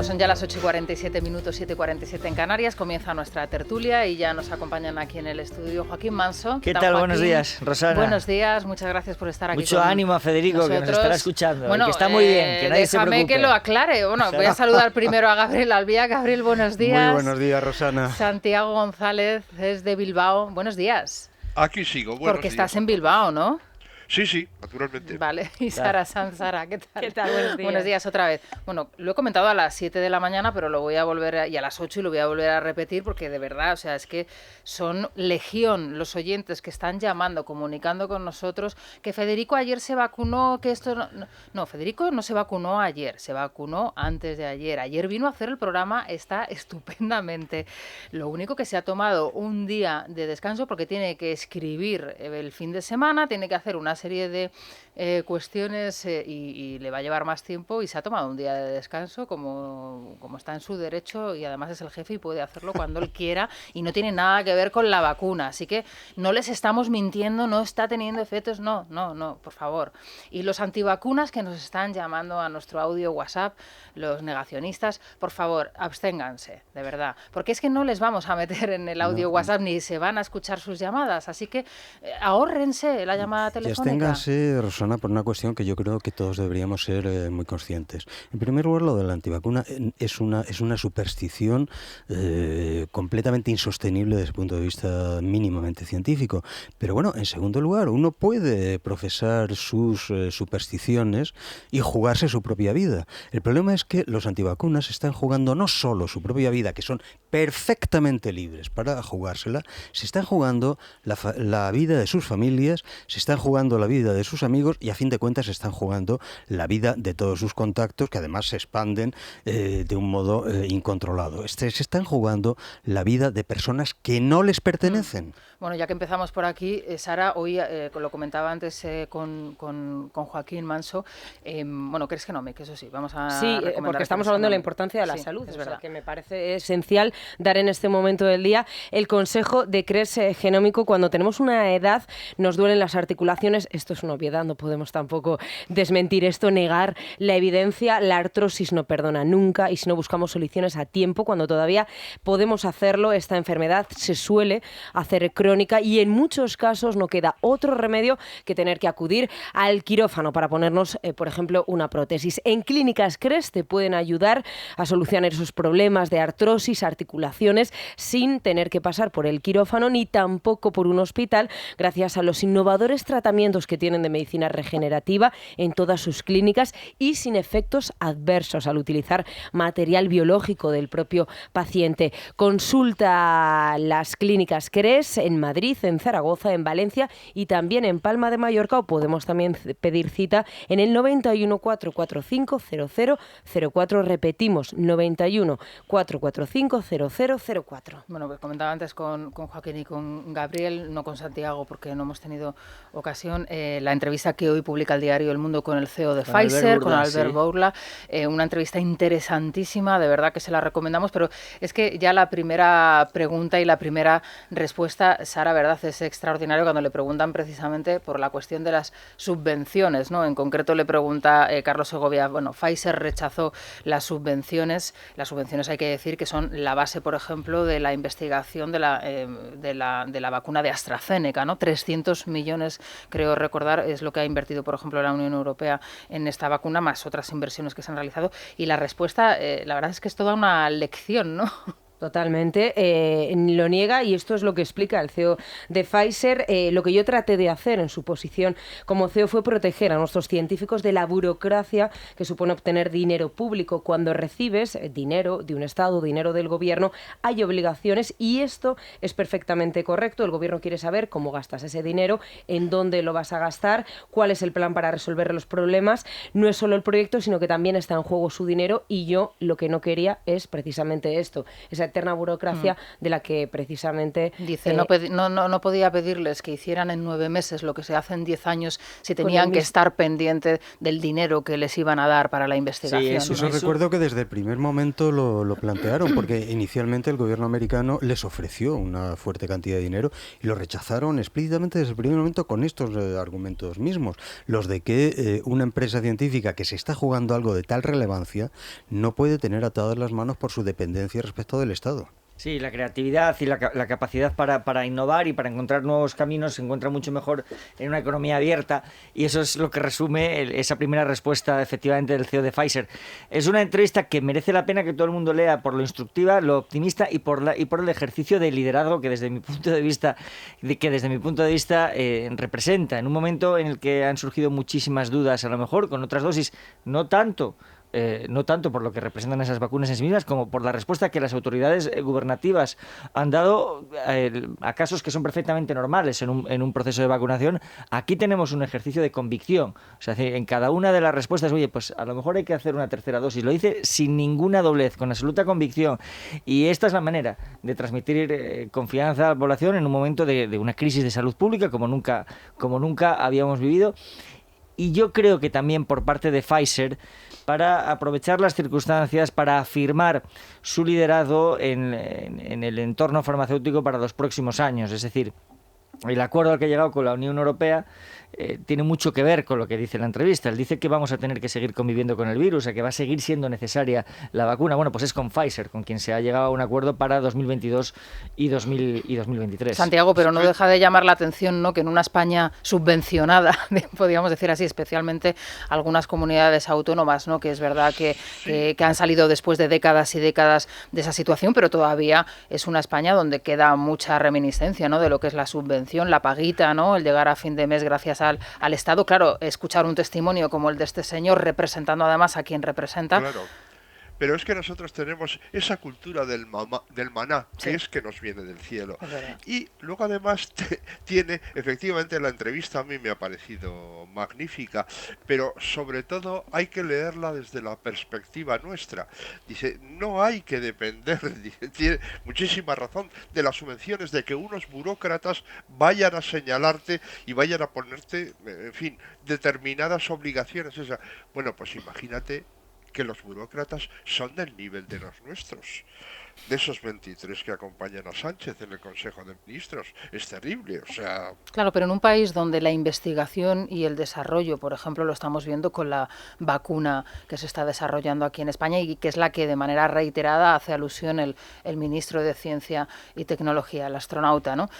Bueno, pues son ya las 8:47 minutos, 7:47 en Canarias. Comienza nuestra tertulia y ya nos acompañan aquí en el estudio Joaquín Manso. ¿Qué tal? Buenos días, Rosana. Buenos días, muchas gracias por estar aquí. Mucho ánimo a Federico, nosotros. Que nos estará escuchando. Bueno, que está muy bien, que nadie se preocupe. Déjame que lo aclare. Bueno, voy a saludar primero a Gabriel Albía. Gabriel, buenos días. Muy buenos días, Rosana. Santiago González es de Bilbao. Buenos días. Aquí sigo, Porque estás en Bilbao, ¿no? Sí, naturalmente. Vale, y Sara Sanz, Sara, ¿qué tal? ¿Qué tal? Buenos días. Buenos días otra vez. Bueno, lo he comentado a las 7 de la mañana, pero lo voy a volver y a las 8 y lo voy a volver a repetir porque de verdad, o sea, es que son legión los oyentes que están llamando, comunicando con nosotros que Federico ayer se vacunó, que esto no, Federico no se vacunó ayer, se vacunó antes de ayer. Ayer vino a hacer el programa, está estupendamente. Lo único que se ha tomado un día de descanso porque tiene que escribir el fin de semana, tiene que hacer una serie de cuestiones y le va a llevar más tiempo y se ha tomado un día de descanso como está en su derecho y además es el jefe y puede hacerlo cuando él quiera y no tiene nada que ver con la vacuna, así que no les estamos mintiendo, no está teniendo efectos, no, por favor. Y los antivacunas que nos están llamando a nuestro audio WhatsApp, los negacionistas, por favor, absténganse, de verdad, porque es que no les vamos a meter en el audio WhatsApp ni se van a escuchar sus llamadas, así que ahórrense la llamada telefónica. Absténganse, Rosana, por una cuestión que yo creo que todos deberíamos ser muy conscientes. En primer lugar, lo de la antivacuna es una superstición completamente insostenible desde el punto de vista mínimamente científico. Pero bueno, en segundo lugar, uno puede profesar sus supersticiones y jugarse su propia vida. El problema es que los antivacunas están jugando no solo su propia vida, que son perfectamente libres para jugársela, se están jugando la vida de sus familias, se están jugando la vida de sus amigos y a fin de cuentas se están jugando la vida de todos sus contactos que además se expanden de un modo incontrolado. Se están jugando la vida de personas que no les pertenecen. Bueno, ya que empezamos por aquí, Sara, hoy lo comentaba antes con Joaquín Manso, bueno, ¿crees que no? Que eso sí, vamos a Sí, porque estamos hablando de la importancia de la salud, es o verdad. sea, que me parece esencial dar en este momento del día el consejo de CRES genómico. Cuando tenemos una edad, nos duelen las articulaciones, esto es una obviedad, no podemos tampoco desmentir esto, negar la evidencia, la artrosis no perdona nunca y si no buscamos soluciones a tiempo, cuando todavía podemos hacerlo, esta enfermedad se suele hacer crónica y en muchos casos no queda otro remedio que tener que acudir al quirófano para ponernos, por ejemplo, una prótesis. En Clínicas CRES te pueden ayudar a solucionar esos problemas de artrosis, articulaciones, sin tener que pasar por el quirófano ni tampoco por un hospital, gracias a los innovadores tratamientos que tienen de medicina regenerativa en todas sus clínicas y sin efectos adversos al utilizar material biológico del propio paciente. Consulta las Clínicas CRES en Madrid, en Zaragoza, en Valencia y también en Palma de Mallorca, o podemos también pedir cita en el 91 445 0004. Repetimos, 91 445 0004. Bueno, pues comentaba antes con Joaquín y con Gabriel, no con Santiago porque no hemos tenido ocasión, la entrevista que hoy publica el diario El Mundo con el CEO de Pfizer, con Albert Bourla, una entrevista interesantísima, de verdad que se la recomendamos, pero es que ya la primera pregunta y la primera respuesta, Sara, verdad, es extraordinario cuando le preguntan precisamente por la cuestión de las subvenciones, ¿no? En concreto le pregunta Carlos Segovia, bueno, Pfizer rechazó las subvenciones hay que decir que son la base, por ejemplo, de la investigación de la vacuna de AstraZeneca, ¿no? 300 millones, creo recordar, es lo que ha invertido, por ejemplo, la Unión Europea en esta vacuna, más otras inversiones que se han realizado. Y la respuesta, la verdad es que es toda una lección, ¿no? Totalmente, lo niega y esto es lo que explica el CEO de Pfizer. Lo que yo traté de hacer en su posición como CEO fue proteger a nuestros científicos de la burocracia que supone obtener dinero público. Cuando recibes dinero de un Estado, dinero del gobierno, hay obligaciones y esto es perfectamente correcto. El gobierno quiere saber cómo gastas ese dinero, en dónde lo vas a gastar, cuál es el plan para resolver los problemas. No es solo el proyecto, sino que también está en juego su dinero y yo lo que no quería es precisamente esto, esa eterna burocracia de la que precisamente... Dice, no podía pedirles que hicieran en 9 meses lo que se hace en 10 años si tenían que estar pendientes del dinero que les iban a dar para la investigación. Sí, eso recuerdo que desde el primer momento lo plantearon, porque inicialmente el gobierno americano les ofreció una fuerte cantidad de dinero y lo rechazaron explícitamente desde el primer momento con estos argumentos mismos, los de que una empresa científica que se está jugando algo de tal relevancia no puede tener atadas las manos por su dependencia respecto del Estado. Sí, la creatividad y la capacidad para innovar y para encontrar nuevos caminos se encuentra mucho mejor en una economía abierta, y eso es lo que resume esa primera respuesta efectivamente del CEO de Pfizer. Es una entrevista que merece la pena que todo el mundo lea por lo instructiva, lo optimista y por el ejercicio de liderazgo que desde mi punto de vista representa en un momento en el que han surgido muchísimas dudas, a lo mejor con otras dosis, no tanto por lo que representan esas vacunas en sí mismas, como por la respuesta que las autoridades gubernativas han dado a casos que son perfectamente normales en un proceso de vacunación. Aquí tenemos un ejercicio de convicción. O sea, en cada una de las respuestas, oye, pues a lo mejor hay que hacer una tercera dosis. Lo dice sin ninguna doblez, con absoluta convicción. Y esta es la manera de transmitir confianza a la población en un momento de una crisis de salud pública como nunca habíamos vivido. Y yo creo que también por parte de Pfizer, para aprovechar las circunstancias, para afirmar su liderazgo en el entorno farmacéutico para los próximos años. Es decir, el acuerdo al que ha llegado con la Unión Europea tiene mucho que ver con lo que dice la entrevista. Él dice que vamos a tener que seguir conviviendo con el virus, que va a seguir siendo necesaria la vacuna. Bueno, pues es con Pfizer, con quien se ha llegado a un acuerdo para 2022 y 2023. Santiago, pero no deja de llamar la atención, ¿no?, que en una España subvencionada, podríamos decir así, especialmente algunas comunidades autónomas, ¿no?, que es verdad que han salido después de décadas y décadas de esa situación, pero todavía es una España donde queda mucha reminiscencia, ¿no?, de lo que es la subvención, la paguita, ¿no?, el llegar a fin de mes gracias al Estado. Claro, escuchar un testimonio como el de este señor, representando además a quien representa. Claro. Pero es que nosotros tenemos esa cultura del maná, que es que nos viene del cielo. Y luego además tiene, efectivamente la entrevista a mí me ha parecido magnífica, pero sobre todo hay que leerla desde la perspectiva nuestra. Dice, no hay que depender, tiene muchísima razón, de las subvenciones, de que unos burócratas vayan a señalarte y vayan a ponerte, en fin, determinadas obligaciones. Bueno, pues imagínate que los burócratas son del nivel de los nuestros, de esos 23 que acompañan a Sánchez en el Consejo de Ministros. Es terrible, o sea... Claro, pero en un país donde la investigación y el desarrollo, por ejemplo, lo estamos viendo con la vacuna que se está desarrollando aquí en España y que es la que de manera reiterada hace alusión el ministro de Ciencia y Tecnología, el astronauta, ¿no?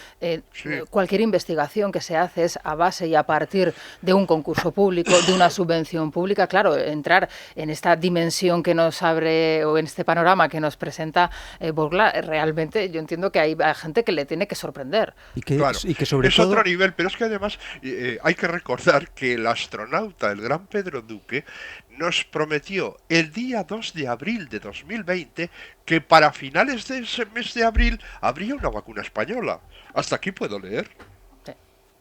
Cualquier investigación que se hace es a base y a partir de un concurso público, de una subvención pública. Claro, entrar en esta dimensión que nos abre o en este panorama que nos presenta Burla, realmente yo entiendo que hay gente que le tiene que sorprender. Y que sobre es todo... otro nivel, pero es que además hay que recordar que el astronauta, el gran Pedro Duque, nos prometió el día 2 de abril de 2020 que para finales de ese mes de abril habría una vacuna española. Hasta aquí puedo leer.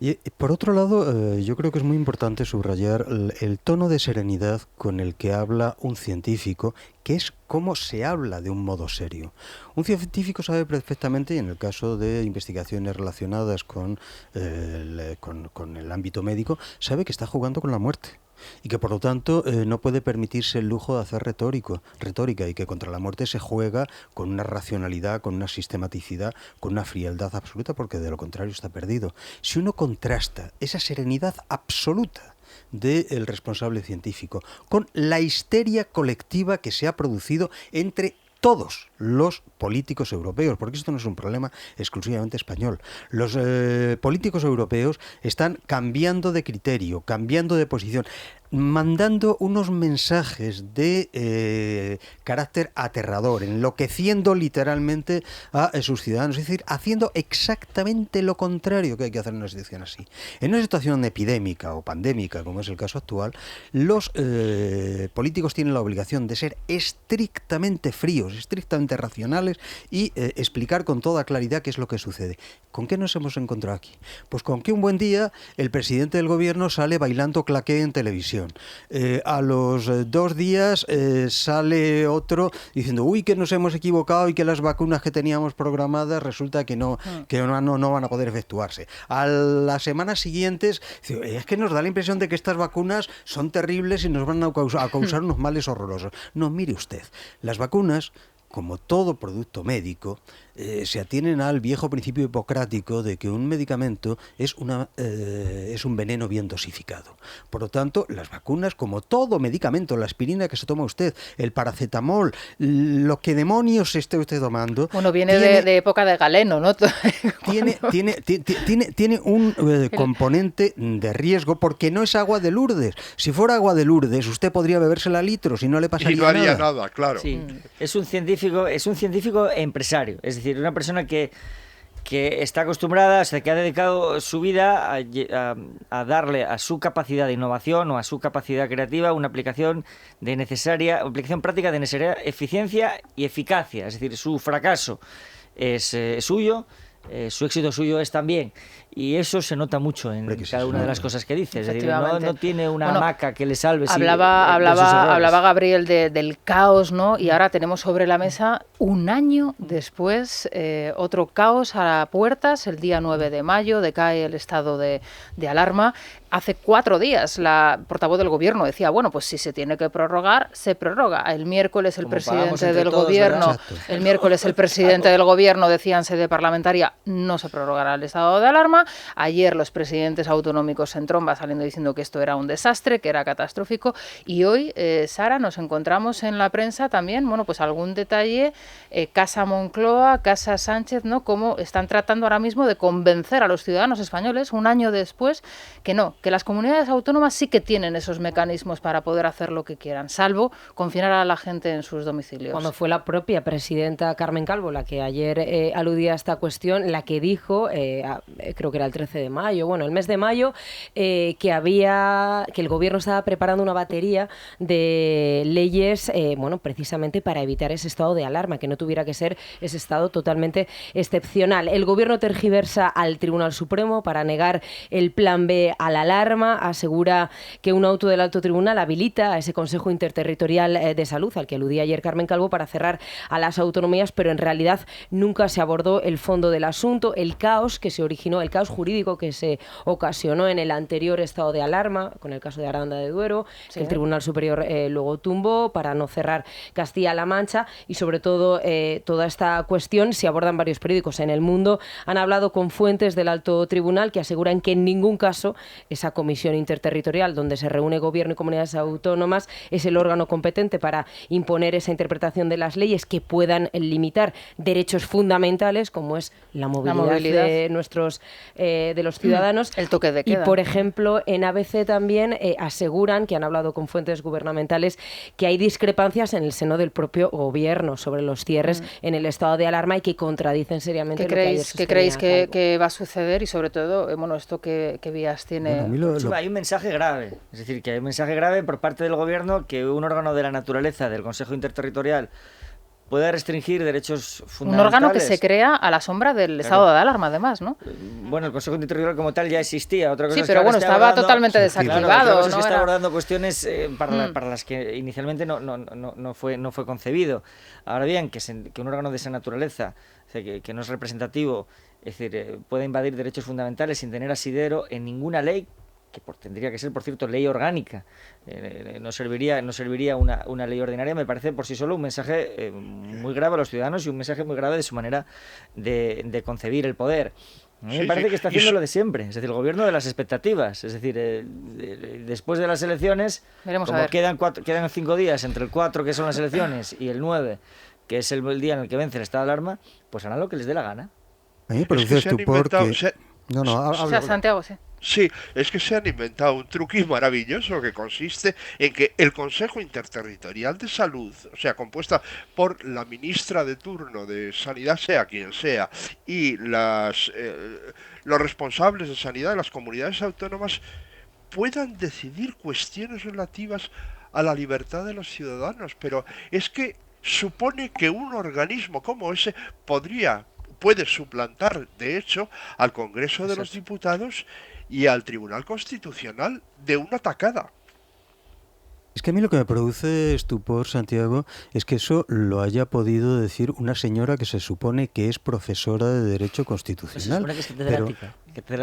Y por otro lado, yo creo que es muy importante subrayar el tono de serenidad con el que habla un científico, que es cómo se habla de un modo serio. Un científico sabe perfectamente, y en el caso de investigaciones relacionadas con el ámbito médico, sabe que está jugando con la muerte. Y que por lo tanto no puede permitirse el lujo de hacer retórica, y que contra la muerte se juega con una racionalidad, con una sistematicidad, con una frialdad absoluta, porque de lo contrario está perdido. Si uno contrasta esa serenidad absoluta del responsable científico con la histeria colectiva que se ha producido entre todos los políticos europeos, porque esto no es un problema exclusivamente español. Los políticos europeos están cambiando de criterio, cambiando de posición, mandando unos mensajes de carácter aterrador, enloqueciendo literalmente a sus ciudadanos, es decir, haciendo exactamente lo contrario que hay que hacer en una situación así. En una situación epidémica o pandémica, como es el caso actual, los políticos tienen la obligación de ser estrictamente fríos, estrictamente racionales y explicar con toda claridad qué es lo que sucede. ¿Con qué nos hemos encontrado aquí? Pues con que un buen día el presidente del gobierno sale bailando claqué en televisión. televisión. A los 2 días sale otro diciendo, uy, que nos hemos equivocado y que las vacunas que teníamos programadas resulta que no van a poder efectuarse. A las semanas siguientes, es que nos da la impresión de que estas vacunas son terribles y nos van a causar unos males horrorosos. No, mire usted, las vacunas, como todo producto médico, se atienen al viejo principio hipocrático de que un medicamento es un veneno bien dosificado. Por lo tanto, las vacunas, como todo medicamento, la aspirina que se toma usted, el paracetamol, lo que demonios esté usted tomando... Bueno, viene de época de Galeno, ¿no? Tiene un componente de riesgo porque no es agua de Lourdes. Si fuera agua de Lourdes, usted podría bebérsela a litros y no le pasaría nada. Y no haría nada, claro. Sí, es un científico empresario, es decir, una persona que está acostumbrada, o sea, que ha dedicado su vida a darle a su capacidad de innovación o a su capacidad creativa una aplicación práctica de necesaria eficiencia y eficacia. Es decir, su fracaso es suyo, su éxito suyo es también. Y eso se nota mucho en cada una de las cosas que dice. Es decir, no tiene una hamaca que le salve. Hablaba Gabriel del caos, ¿no? Y ahora tenemos sobre la mesa, un año después, otro caos a puertas. El día 9 de mayo decae el estado de alarma. Hace 4 días la portavoz del gobierno decía, bueno, pues si se tiene que prorrogar, se prorroga. El miércoles el presidente del gobierno, decía en sede parlamentaria, no se prorrogará el estado de alarma. Ayer los presidentes autonómicos en tromba saliendo diciendo que esto era un desastre, que era catastrófico. Y hoy, Sara, nos encontramos en la prensa también, bueno, pues algún detalle, Casa Moncloa, Casa Sánchez, ¿no? Cómo están tratando ahora mismo de convencer a los ciudadanos españoles, un año después, que las comunidades autónomas sí que tienen esos mecanismos para poder hacer lo que quieran, salvo confinar a la gente en sus domicilios. Cuando fue la propia presidenta Carmen Calvo la que ayer aludía a esta cuestión, la que dijo, creo que era el 13 de mayo, bueno, el mes de mayo, que el gobierno estaba preparando una batería de leyes, precisamente para evitar ese estado de alarma, que no tuviera que ser ese estado totalmente excepcional. El gobierno tergiversa al Tribunal Supremo para negar el plan B a la alarma, asegura que un auto del Alto Tribunal habilita a ese Consejo Interterritorial de Salud, al que aludía ayer Carmen Calvo, para cerrar a las autonomías, pero en realidad nunca se abordó el fondo del asunto, el caos jurídico que se ocasionó en el anterior estado de alarma, con el caso de Aranda de Duero, sí, que el Tribunal Superior luego tumbó para no cerrar Castilla-La Mancha, y sobre todo toda esta cuestión se aborda en varios periódicos en el mundo. Han hablado con fuentes del Alto Tribunal que aseguran que en ningún caso esa comisión interterritorial donde se reúne gobierno y comunidades autónomas es el órgano competente para imponer esa interpretación de las leyes que puedan limitar derechos fundamentales como es la movilidad. De los ciudadanos. El toque de queda. Y, por ejemplo, en ABC también aseguran, que han hablado con fuentes gubernamentales, que hay discrepancias en el seno del propio gobierno sobre los cierres en el estado de alarma y que contradicen seriamente ¿Qué creéis que va a suceder? Y sobre todo, esto ¿qué vías tiene? Hay un mensaje grave. Es decir, que hay un mensaje grave por parte del gobierno que un órgano de la naturaleza del Consejo Interterritorial puede restringir derechos fundamentales. Un órgano que se crea a la sombra del estado de alarma, además, ¿no? Bueno, el Consejo Interterritorial como tal ya existía. Otra cosa sí, es pero que estaba totalmente desactivado. Claro, es que está abordando cuestiones para las que inicialmente no fue concebido. Ahora bien, que un órgano de esa naturaleza, o sea, que no es representativo, es decir, puede invadir derechos fundamentales sin tener asidero en ninguna ley, que tendría que ser, por cierto, ley orgánica, no serviría una ley ordinaria, me parece por sí solo un mensaje muy grave a los ciudadanos y un mensaje muy grave de su manera de concebir el poder. A mí me parece que está haciendo lo de siempre, es decir, el gobierno de las expectativas, es decir, después de las elecciones, como quedan 5 días entre el 4, que son las elecciones, y el 9, que es el día en el que vence el estado de alarma, pues harán lo que les dé la gana. Santiago, sí. Sí, es que se han inventado un truquillo maravilloso que consiste en que el Consejo Interterritorial de Salud, o sea, compuesta por la ministra de turno de Sanidad, sea quien sea, y los responsables de sanidad de las comunidades autónomas, puedan decidir cuestiones relativas a la libertad de los ciudadanos. Pero es que supone que un organismo como ese puede suplantar, de hecho, al Congreso de los Diputados y al Tribunal Constitucional de una tacada. Es que a mí lo que me produce estupor, Santiago, es que eso lo haya podido decir una señora que se supone que es profesora de Derecho Constitucional. Se supone que es catedrática.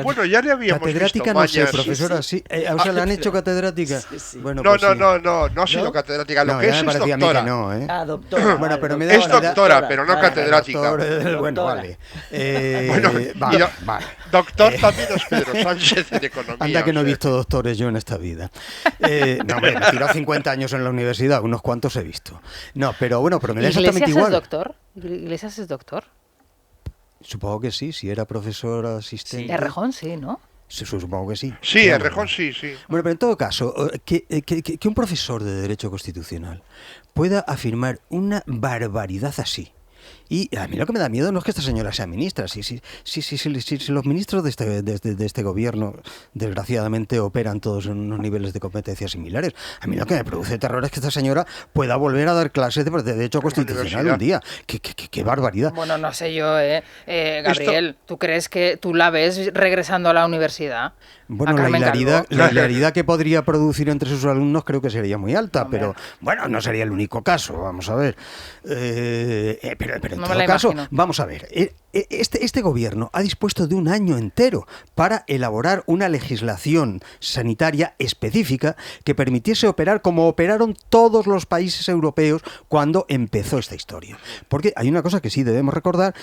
Bueno, ya le habíamos catedrática visto no sé, mañas. profesora sí. O sea, ¿la han hecho catedrática? Sí. Bueno, No, pues no, sí. no ha sido catedrática. Lo No, que ya es me parecía a mí doctora. que no, ¿eh? Ah, doctora. Bueno, vale, pero me Es da- doctora, pero no vale, catedrática. Bueno, Doctora. vale. Bueno, Vale, y vale. doctor también es Pedro Sánchez en economía. Anda que no o he sea. visto doctores yo en esta vida. No, hombre, me he tirado 50 años en la universidad, unos cuantos he visto. No, pero bueno, pero me da ¿Iglesias exactamente es igual. doctor? ¿Iglesias es doctor? Supongo que sí, si era profesor asistente. Errejón sí, ¿no? Supongo que sí. Sí, Vamos. Errejón sí, sí. Bueno, pero en todo caso, que un profesor de Derecho Constitucional pueda afirmar una barbaridad así. Y a mí lo que me da miedo no es que esta señora sea ministra. Si los ministros de este gobierno, desgraciadamente, operan todos en unos niveles de competencia similares, a mí lo que me produce terror es que esta señora pueda volver a dar clases de Derecho Constitucional un día. ¡Qué barbaridad! Bueno, no sé yo, Gabriel, ¿tú crees que tú la ves regresando a la universidad? Bueno, A la Carmen hilaridad, Calvo. la hilaridad que podría producir entre sus alumnos creo que sería muy alta, Hombre. pero bueno, no sería el único caso, vamos a ver. Pero en No me todo la caso, imagino. vamos a ver. Este gobierno ha dispuesto de un año entero para elaborar una legislación sanitaria específica que permitiese operar como operaron todos los países europeos cuando empezó esta historia. Porque hay una cosa que sí debemos recordar,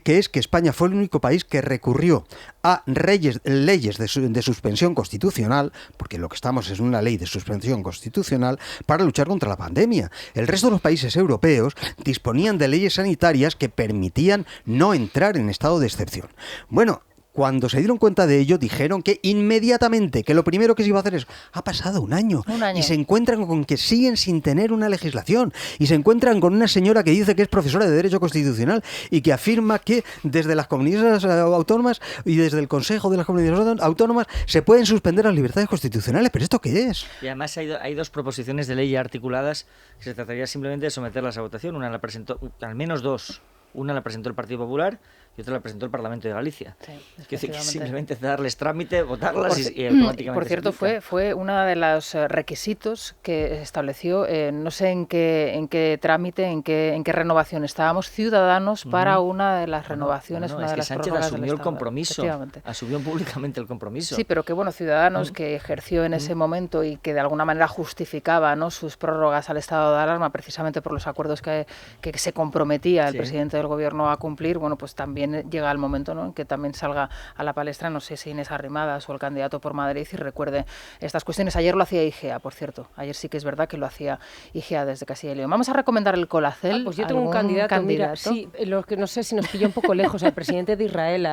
que es que España fue el único país que recurrió a leyes de suspensión constitucional, porque lo que estamos es una ley de suspensión constitucional, para luchar contra la pandemia. El resto de los países europeos disponían de leyes sanitarias que permitían no entrar en estado de excepción. Bueno, cuando se dieron cuenta de ello, dijeron que inmediatamente, que lo primero que se iba a hacer es, ha pasado un año, y se encuentran con que siguen sin tener una legislación, y se encuentran con una señora que dice que es profesora de Derecho Constitucional y que afirma que desde las comunidades autónomas y desde el Consejo de las Comunidades Autónomas se pueden suspender las libertades constitucionales. ¿Pero esto qué es? Y además hay dos proposiciones de ley articuladas que se trataría simplemente de someterlas a votación. Una la presentó, al menos dos. Una la presentó el Partido Popular y otra la presentó el Parlamento de Galicia. Sí, Es decir, que efectivamente. simplemente darles trámite, votarlas y automáticamente. Por cierto, se aplica. fue uno de los requisitos que estableció, no sé en qué trámite, en qué renovación estábamos, Ciudadanos para una de las renovaciones, No, una es de que las Sánchez prórrogas del asumió el Estado. compromiso, Efectivamente. asumió públicamente el compromiso. Sí, pero que bueno, Ciudadanos que ejerció en ese momento y que de alguna manera justificaba, ¿no?, sus prórrogas al estado de alarma precisamente por los acuerdos que se comprometía el Sí. presidente del gobierno a cumplir. Bueno, pues también llega el momento, ¿no?, en que también salga a la palestra, no sé si Inés Arrimadas o el candidato por Madrid, y recuerde estas cuestiones. Ayer lo hacía IGEA, por cierto. Ayer sí que es verdad que lo hacía IGEA desde Castilla y León. Vamos a recomendar el Colacel. Pues yo tengo un ¿Algún candidato, mira, sí, lo que no sé si nos pilló un poco lejos, al presidente de Israel,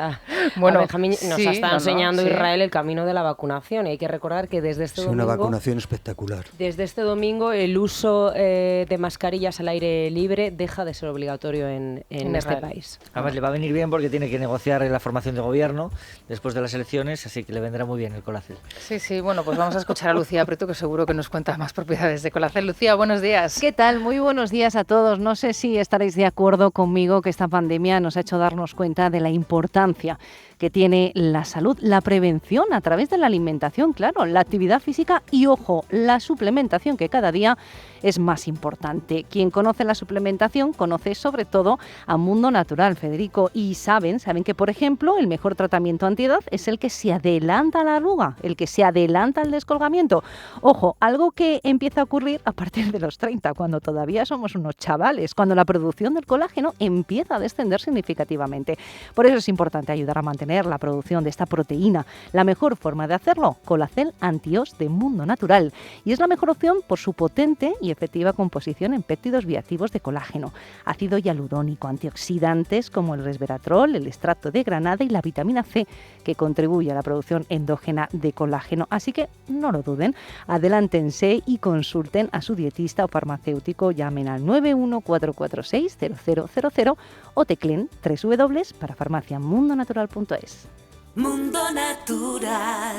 Bueno, a Benjamín, nos sí, está no, no, enseñando sí. Israel el camino de la vacunación. Y hay que recordar que desde este Es domingo... una vacunación espectacular. Desde este domingo el uso de mascarillas al aire libre deja de ser obligatorio en este Israel. país. Además le va a venir bien porque tiene que negociar la formación de gobierno después de las elecciones, así que le vendrá muy bien el Colacel. Sí, bueno, pues vamos a escuchar a Lucía Prieto, que seguro que nos cuenta más propiedades de Colacel. Lucía, buenos días. ¿Qué tal? Muy buenos días a todos. No sé si estaréis de acuerdo conmigo que esta pandemia nos ha hecho darnos cuenta de la importancia que tiene la salud, la prevención a través de la alimentación, claro, la actividad física y, ojo, la suplementación, que cada día es más importante. Quien conoce la suplementación conoce sobre todo a Mundo Natural, Federico, y saben que, por ejemplo, el mejor tratamiento antiedad es el que se adelanta a la arruga, el que se adelanta al descolgamiento. Ojo, algo que empieza a ocurrir a partir de los 30, cuando todavía somos unos chavales, cuando la producción del colágeno empieza a descender significativamente. Por eso es importante ayudar a mantener la producción de esta proteína. La mejor forma de hacerlo, Colacel Anti-Os de Mundo Natural. Y es la mejor opción por su potente y efectiva composición en péptidos bioactivos de colágeno, ácido hialurónico, antioxidantes como el resveratrol, el extracto de granada y la vitamina C, que contribuye a la producción endógena de colágeno. Así que no lo duden, adelántense y consulten a su dietista o farmacéutico, llamen al 914460000 o tecleen www.parafarmaciamundonatural.es. Mundo Natural.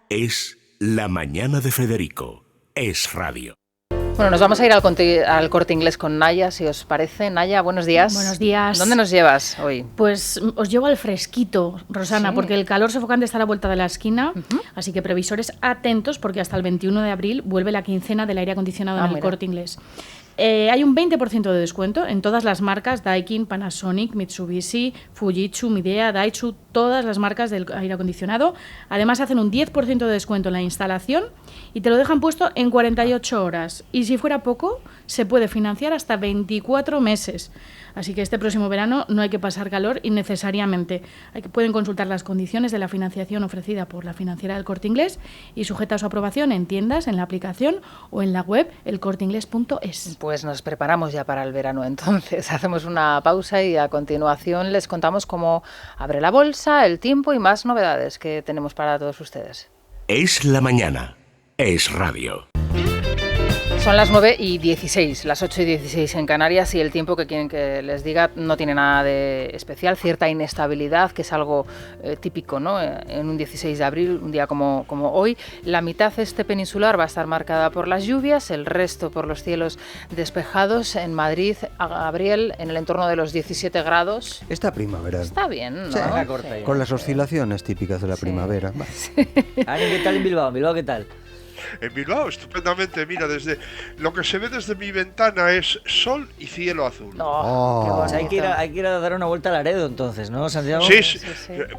Es La Mañana de Federico. Es radio. Bueno, nos vamos a ir al Corte Inglés con Naya, si os parece. Naya, buenos días. Buenos días. ¿Dónde nos llevas hoy? Pues os llevo al fresquito, Rosana, Sí. porque el calor sofocante está a la vuelta de la esquina, así que previsores atentos porque hasta el 21 de abril vuelve la quincena del aire acondicionado en el mira. Corte Inglés. Hay un 20% de descuento en todas las marcas Daikin, Panasonic, Mitsubishi, Fujitsu, Midea, Daitsu, todas las marcas del aire acondicionado. Además hacen un 10% de descuento en la instalación y te lo dejan puesto en 48 horas. Y si fuera poco, se puede financiar hasta 24 meses. Así que este próximo verano no hay que pasar calor innecesariamente. Pueden consultar las condiciones de la financiación ofrecida por la financiera del Corte Inglés y sujeta a su aprobación en tiendas, en la aplicación o en la web elcorteinglés.es. Pues nos preparamos ya para el verano entonces. Hacemos una pausa y a continuación les contamos cómo abre la bolsa, el tiempo y más novedades que tenemos para todos ustedes. Es la mañana. Es radio. Son las 9:16, las 8:16 en Canarias y el tiempo que quieren que les diga no tiene nada de especial, cierta inestabilidad, que es algo típico, ¿no? En un 16 de abril, un día como hoy, la mitad peninsular va a estar marcada por las lluvias, el resto por los cielos despejados. En Madrid, Gabriel, en el entorno de los 17 grados. Esta primavera. Está bien, ¿no? Sí, Sí. con las oscilaciones típicas de la primavera. Ani, ¿qué tal en Bilbao? ¿Bilbao qué tal? En Bilbao, estupendamente. Mira, desde lo que se ve desde mi ventana es sol y cielo azul. Oh, qué Oh. O sea, hay que ir a dar una vuelta a Laredo entonces, ¿no, Santiago? Sí, sí.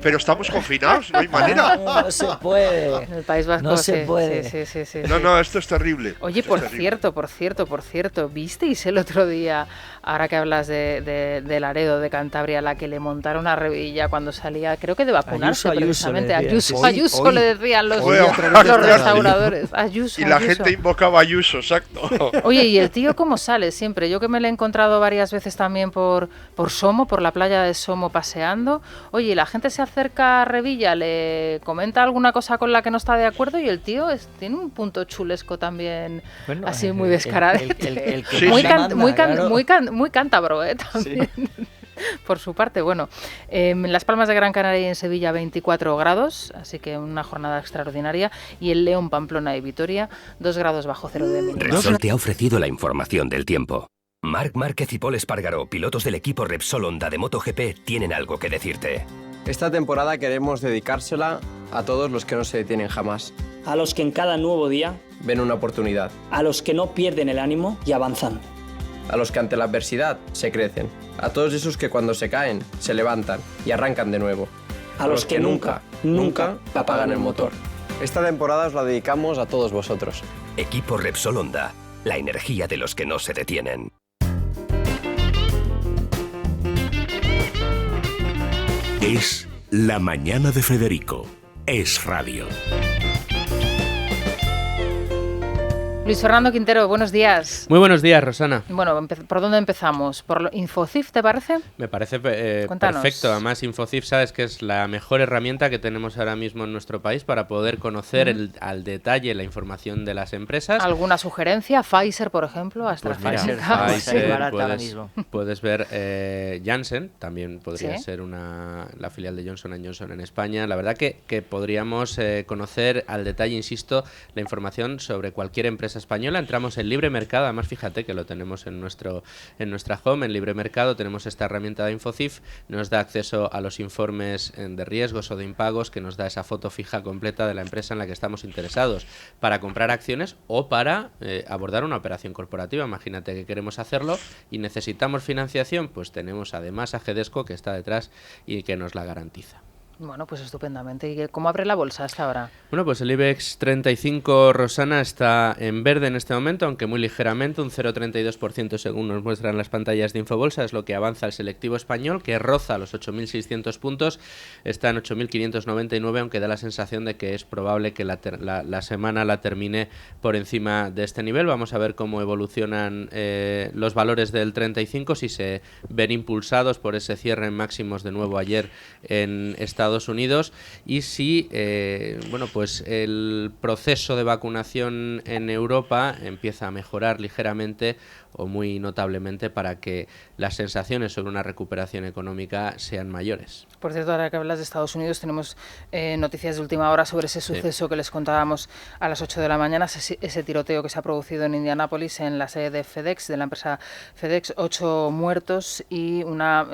pero estamos confinados, no hay manera. No se puede. En el País Vasco No se sí, puede. sí. No, esto es terrible. Oye, Esto es por terrible. cierto, ¿visteis el otro día, ahora que hablas de Laredo, de Cantabria, la que le montaron a Revilla cuando salía, creo que de vacunarse Ayuso, precisamente? le decían, sí. Ayuso Hoy. le decían los Fue los restauradores. Ayuso, Y la Ayuso. gente invocaba a Ayuso, exacto. Oye, ¿y el tío cómo sale siempre? Yo que me lo he encontrado varias veces también por Somo, por la playa de Somo paseando. Oye, la gente se acerca a Revilla, le comenta alguna cosa con la que no está de acuerdo y el tío tiene un punto chulesco también, Bueno, así muy descarado. el que Sí, muy, sí. manda, claro. muy cántabro, también. Por su parte, bueno, en Las Palmas de Gran Canaria y en Sevilla 24 grados, así que una jornada extraordinaria, y en León, Pamplona y Vitoria 2 grados bajo cero de mínima. Repsol te ha ofrecido la información del tiempo. Marc Márquez y Pol Espargaró, pilotos del equipo Repsol Honda de MotoGP, tienen algo que decirte. Esta temporada queremos dedicársela a todos los que no se detienen jamás. A los que en cada nuevo día Ven una oportunidad. a los que no pierden el ánimo y avanzan. A los que ante la adversidad se crecen. A todos esos que cuando se caen, se levantan y arrancan de nuevo. A los que nunca apagan el motor. Esta temporada os la dedicamos a todos vosotros. Equipo Repsol Honda, la energía de los que no se detienen. Es la mañana de Federico. Es radio. Luis Fernando Quintero, buenos días. Muy buenos días, Rosana. Bueno, ¿por dónde empezamos? ¿Por Infocif, te parece? Me parece Cuéntanos. perfecto. Además, Infocif, sabes que es la mejor herramienta que tenemos ahora mismo en nuestro país para poder conocer al detalle la información de las empresas. ¿Alguna sugerencia? Pfizer, por ejemplo, Pues AstraZeneca. mira, Pfizer, barata ahora mismo. puedes ver Janssen, también podría Sí. ser la filial de Johnson & Johnson en España. La verdad que podríamos conocer al detalle, insisto, la información sobre cualquier empresa española. Entramos en Libre Mercado, además fíjate que lo tenemos en nuestra home, en Libre Mercado tenemos esta herramienta de Infocif, nos da acceso a los informes de riesgos o de impagos, que nos da esa foto fija completa de la empresa en la que estamos interesados para comprar acciones o para abordar una operación corporativa. Imagínate que queremos hacerlo y necesitamos financiación, pues tenemos además a Gedesco, que está detrás y que nos la garantiza. Bueno, pues estupendamente. ¿Y cómo abre la bolsa hasta ahora? Bueno, pues el IBEX 35, Rosana, está en verde en este momento, aunque muy ligeramente, un 0,32% según nos muestran las pantallas de Infobolsa, es lo que avanza el selectivo español, que roza los 8.600 puntos, está en 8.599, aunque da la sensación de que es probable que la semana la termine por encima de este nivel. Vamos a ver cómo evolucionan los valores del 35, si se ven impulsados por ese cierre en máximos de nuevo ayer en Estados Estados Unidos y si bueno, pues el proceso de vacunación en Europa empieza a mejorar ligeramente o muy notablemente para que las sensaciones sobre una recuperación económica sean mayores. Por cierto, ahora que hablas de Estados Unidos, tenemos noticias de última hora sobre ese suceso que les contábamos a las 8 de la mañana, ese tiroteo que se ha producido en Indianápolis, en la sede de FedEx, de la empresa FedEx, 8 muertos y una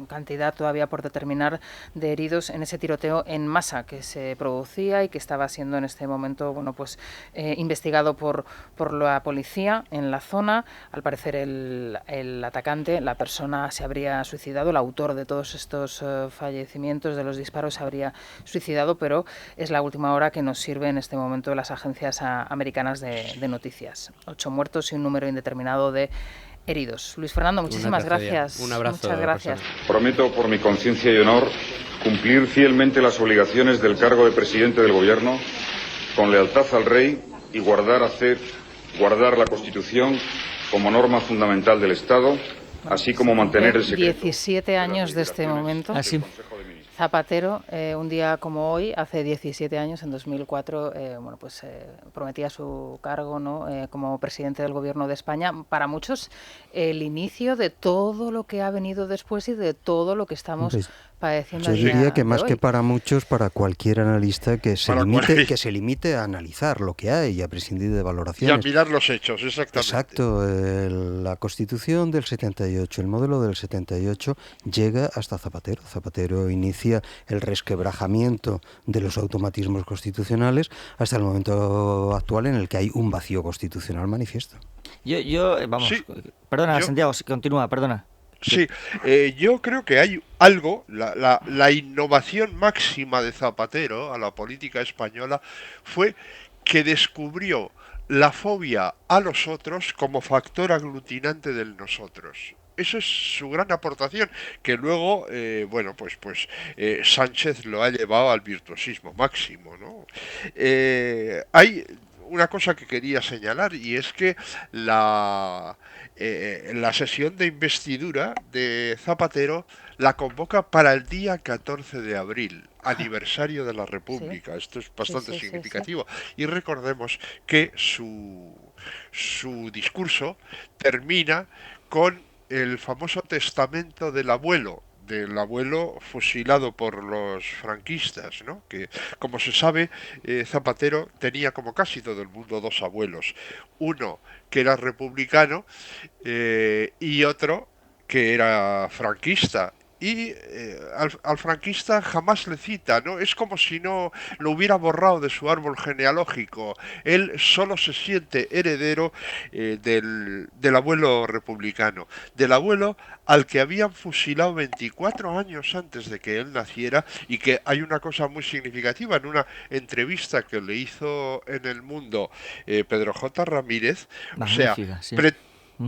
cantidad todavía por determinar de heridos en ese tiroteo en masa que se producía y que estaba siendo en este momento, bueno, pues investigado por la policía en la zona. Al parecer el atacante, la persona se habría suicidado, el autor de todos estos fallecimientos, de los disparos, se habría suicidado, pero es la última hora que nos sirve en este momento las agencias americanas de noticias. 8 muertos y un número indeterminado de heridos. Luis Fernando, muchísimas gracias. Un abrazo. Muchas gracias. Prometo, por mi conciencia y honor, cumplir fielmente las obligaciones del cargo de presidente del Gobierno, con lealtad al Rey y guardar la Constitución como norma fundamental del Estado, así como mantener el secreto. 17 años de este momento. Así. Zapatero, un día como hoy, hace 17 años, en 2004, bueno, pues prometía su cargo, ¿no? Como presidente del Gobierno de España. Para muchos, el inicio de todo lo que ha venido después y de todo lo que estamos padeciendo. Yo diría que más que para muchos, para cualquier analista que se limite a analizar lo que hay y a prescindir de valoraciones. Y a mirar los hechos, exactamente. Exacto. La Constitución del 78, el modelo del 78, llega hasta Zapatero. Zapatero inicia el resquebrajamiento de los automatismos constitucionales hasta el momento actual en el que hay un vacío constitucional manifiesto. Vamos, sí, perdona, Santiago, continúa, perdona. Sí, yo creo que hay algo, la innovación máxima de Zapatero a la política española fue que descubrió la fobia a los otros como factor aglutinante del nosotros. Eso es su gran aportación, que luego, bueno, pues Sánchez lo ha llevado al virtuosismo máximo, ¿no? Hay una cosa que quería señalar y es que la sesión de investidura de Zapatero la convoca para el día 14 de abril, aniversario de la República. Sí. Esto es bastante significativo. Sí. Y recordemos que su discurso termina con el famoso testamento del abuelo fusilado por los franquistas, ¿no? Que, como se sabe, Zapatero tenía, como casi todo el mundo, 2 abuelos. Uno que era republicano y otro que era franquista. Y al franquista jamás le cita, ¿no? Es como si no lo hubiera borrado de su árbol genealógico. Él solo se siente heredero del abuelo republicano, del abuelo al que habían fusilado 24 años antes de que él naciera, y que hay una cosa muy significativa en una entrevista que le hizo en El Mundo Pedro J. Ramírez. Magnífica, o sea,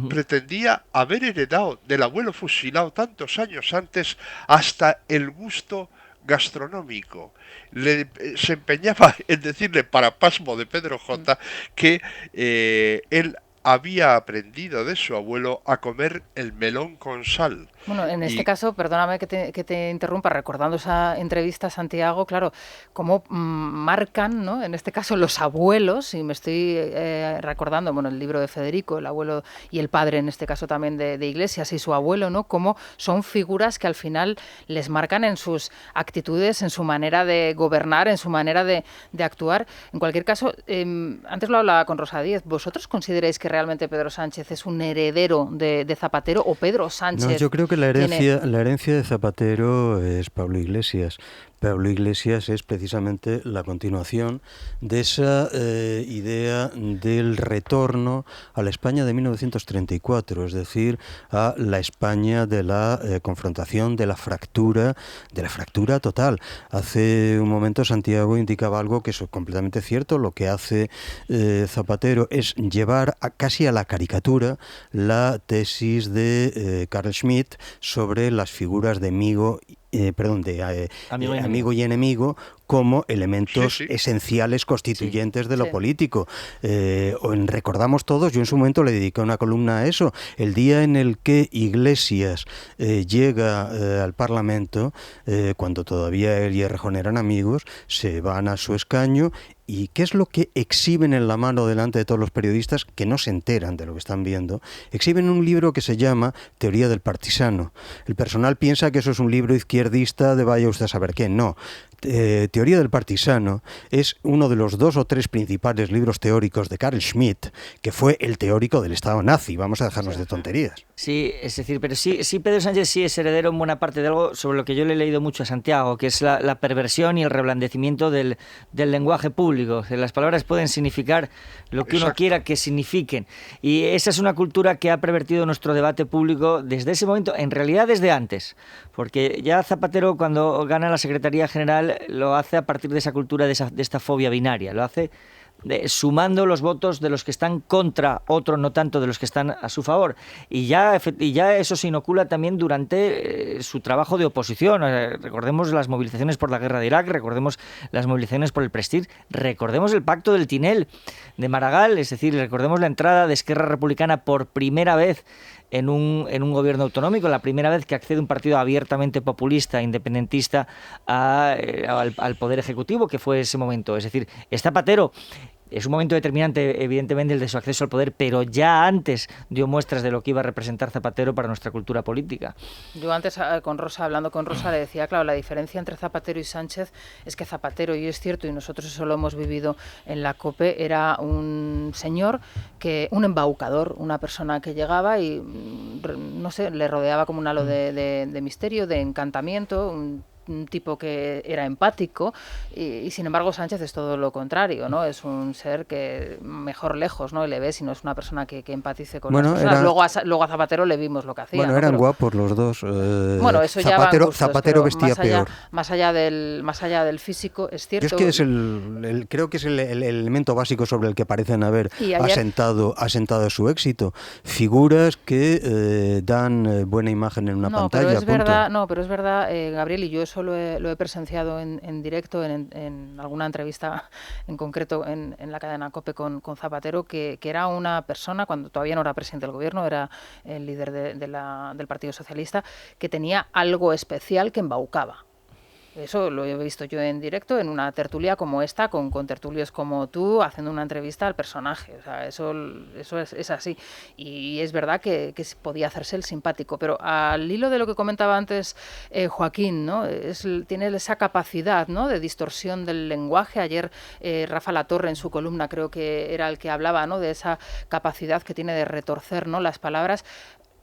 pretendía haber heredado del abuelo fusilado tantos años antes hasta el gusto gastronómico. Se empeñaba en decirle, para pasmo de Pedro J., que él había aprendido de su abuelo a comer el melón con sal. Bueno, en este caso, perdóname que te interrumpa, recordando esa entrevista, Santiago, claro, cómo marcan, ¿no? En este caso los abuelos, y me estoy recordando, bueno, el libro de Federico, el abuelo y el padre, en este caso también de Iglesias, y su abuelo, ¿no? Cómo son figuras que al final les marcan en sus actitudes, en su manera de gobernar, en su manera de actuar. En cualquier caso, antes lo hablaba con Rosa Díez, ¿vosotros consideráis que realmente Pedro Sánchez es un heredero de Zapatero, o Pedro Sánchez? No, yo creo que la herencia de Zapatero es Pablo Iglesias. Pablo Iglesias es precisamente la continuación de esa idea del retorno a la España de 1934, es decir, a la España de la confrontación, de la fractura total. Hace un momento Santiago indicaba algo que es completamente cierto. Lo que hace Zapatero es llevar casi a la caricatura la tesis de Carl Schmitt sobre las figuras de amigo y enemigo como elementos esenciales constituyentes de lo político. Recordamos todos, yo en su momento le dediqué una columna a eso, el día en el que Iglesias llega al Parlamento, cuando todavía él y Errejón eran amigos, se van a su escaño. ¿Y qué es lo que exhiben en la mano delante de todos los periodistas que no se enteran de lo que están viendo? Exhiben un libro que se llama Teoría del Partisano. El personal piensa que eso es un libro izquierdista de vaya usted a saber qué. No. Teoría del Partisano es uno de los 2 o 3 principales libros teóricos de Carl Schmitt, que fue el teórico del Estado nazi. Vamos a dejarnos de tonterías. Sí, es decir, pero sí Pedro Sánchez sí es heredero en buena parte de algo sobre lo que yo le he leído mucho a Santiago, que es la perversión y el reblandecimiento del lenguaje público. Las palabras pueden significar lo que uno quiera que signifiquen. Y esa es una cultura que ha pervertido nuestro debate público desde ese momento, en realidad desde antes. Porque ya Zapatero, cuando gana la Secretaría General, lo hace a partir de esa cultura, de esta fobia binaria. Lo hace sumando los votos de los que están contra otro, no tanto de los que están a su favor. Y ya eso se inocula también durante su trabajo de oposición. Recordemos las movilizaciones por la guerra de Irak, recordemos las movilizaciones por el Prestige, recordemos el pacto del Tinel de Maragall, es decir, recordemos la entrada de Esquerra Republicana por primera vez en un gobierno autonómico, la primera vez que accede un partido abiertamente populista, independentista, al Poder Ejecutivo, que fue ese momento. Es decir, Zapatero es un momento determinante, evidentemente, el de su acceso al poder, pero ya antes dio muestras de lo que iba a representar Zapatero para nuestra cultura política. Yo antes, hablando con Rosa, le decía, claro, la diferencia entre Zapatero y Sánchez es que Zapatero, y es cierto, y nosotros eso lo hemos vivido en la COPE, era un señor, un embaucador, una persona que llegaba y, no sé, le rodeaba como un halo de misterio, de encantamiento, un tipo que era empático y sin embargo Sánchez es todo lo contrario, ¿no? Es un ser que mejor lejos, ¿no? Y le ves y no es una persona que empatice con las personas. Luego a Zapatero le vimos lo que hacía. Bueno, ¿no? eran guapos los dos. Bueno, eso Zapatero, ya gustos, Zapatero vestía peor. Más allá del físico, es cierto. Yo es que creo que es el elemento básico sobre el que parecen haber asentado su éxito. Figuras que dan buena imagen en una pantalla. Pero es verdad, Gabriel, y yo eso lo he presenciado en directo en alguna entrevista en concreto en la cadena COPE con Zapatero, que era una persona, cuando todavía no era presidente del gobierno, era el líder del Partido Socialista, que tenía algo especial que embaucaba. Eso lo he visto yo en directo en una tertulia como esta, con tertulios como tú, haciendo una entrevista al personaje. O sea, eso es así. Y es verdad que podía hacerse el simpático. Pero al hilo de lo que comentaba antes Joaquín, ¿no? Tiene esa capacidad, ¿no?, de distorsión del lenguaje. Ayer Rafa Latorre en su columna creo que era el que hablaba, ¿no?, de esa capacidad que tiene de retorcer, ¿no?, las palabras.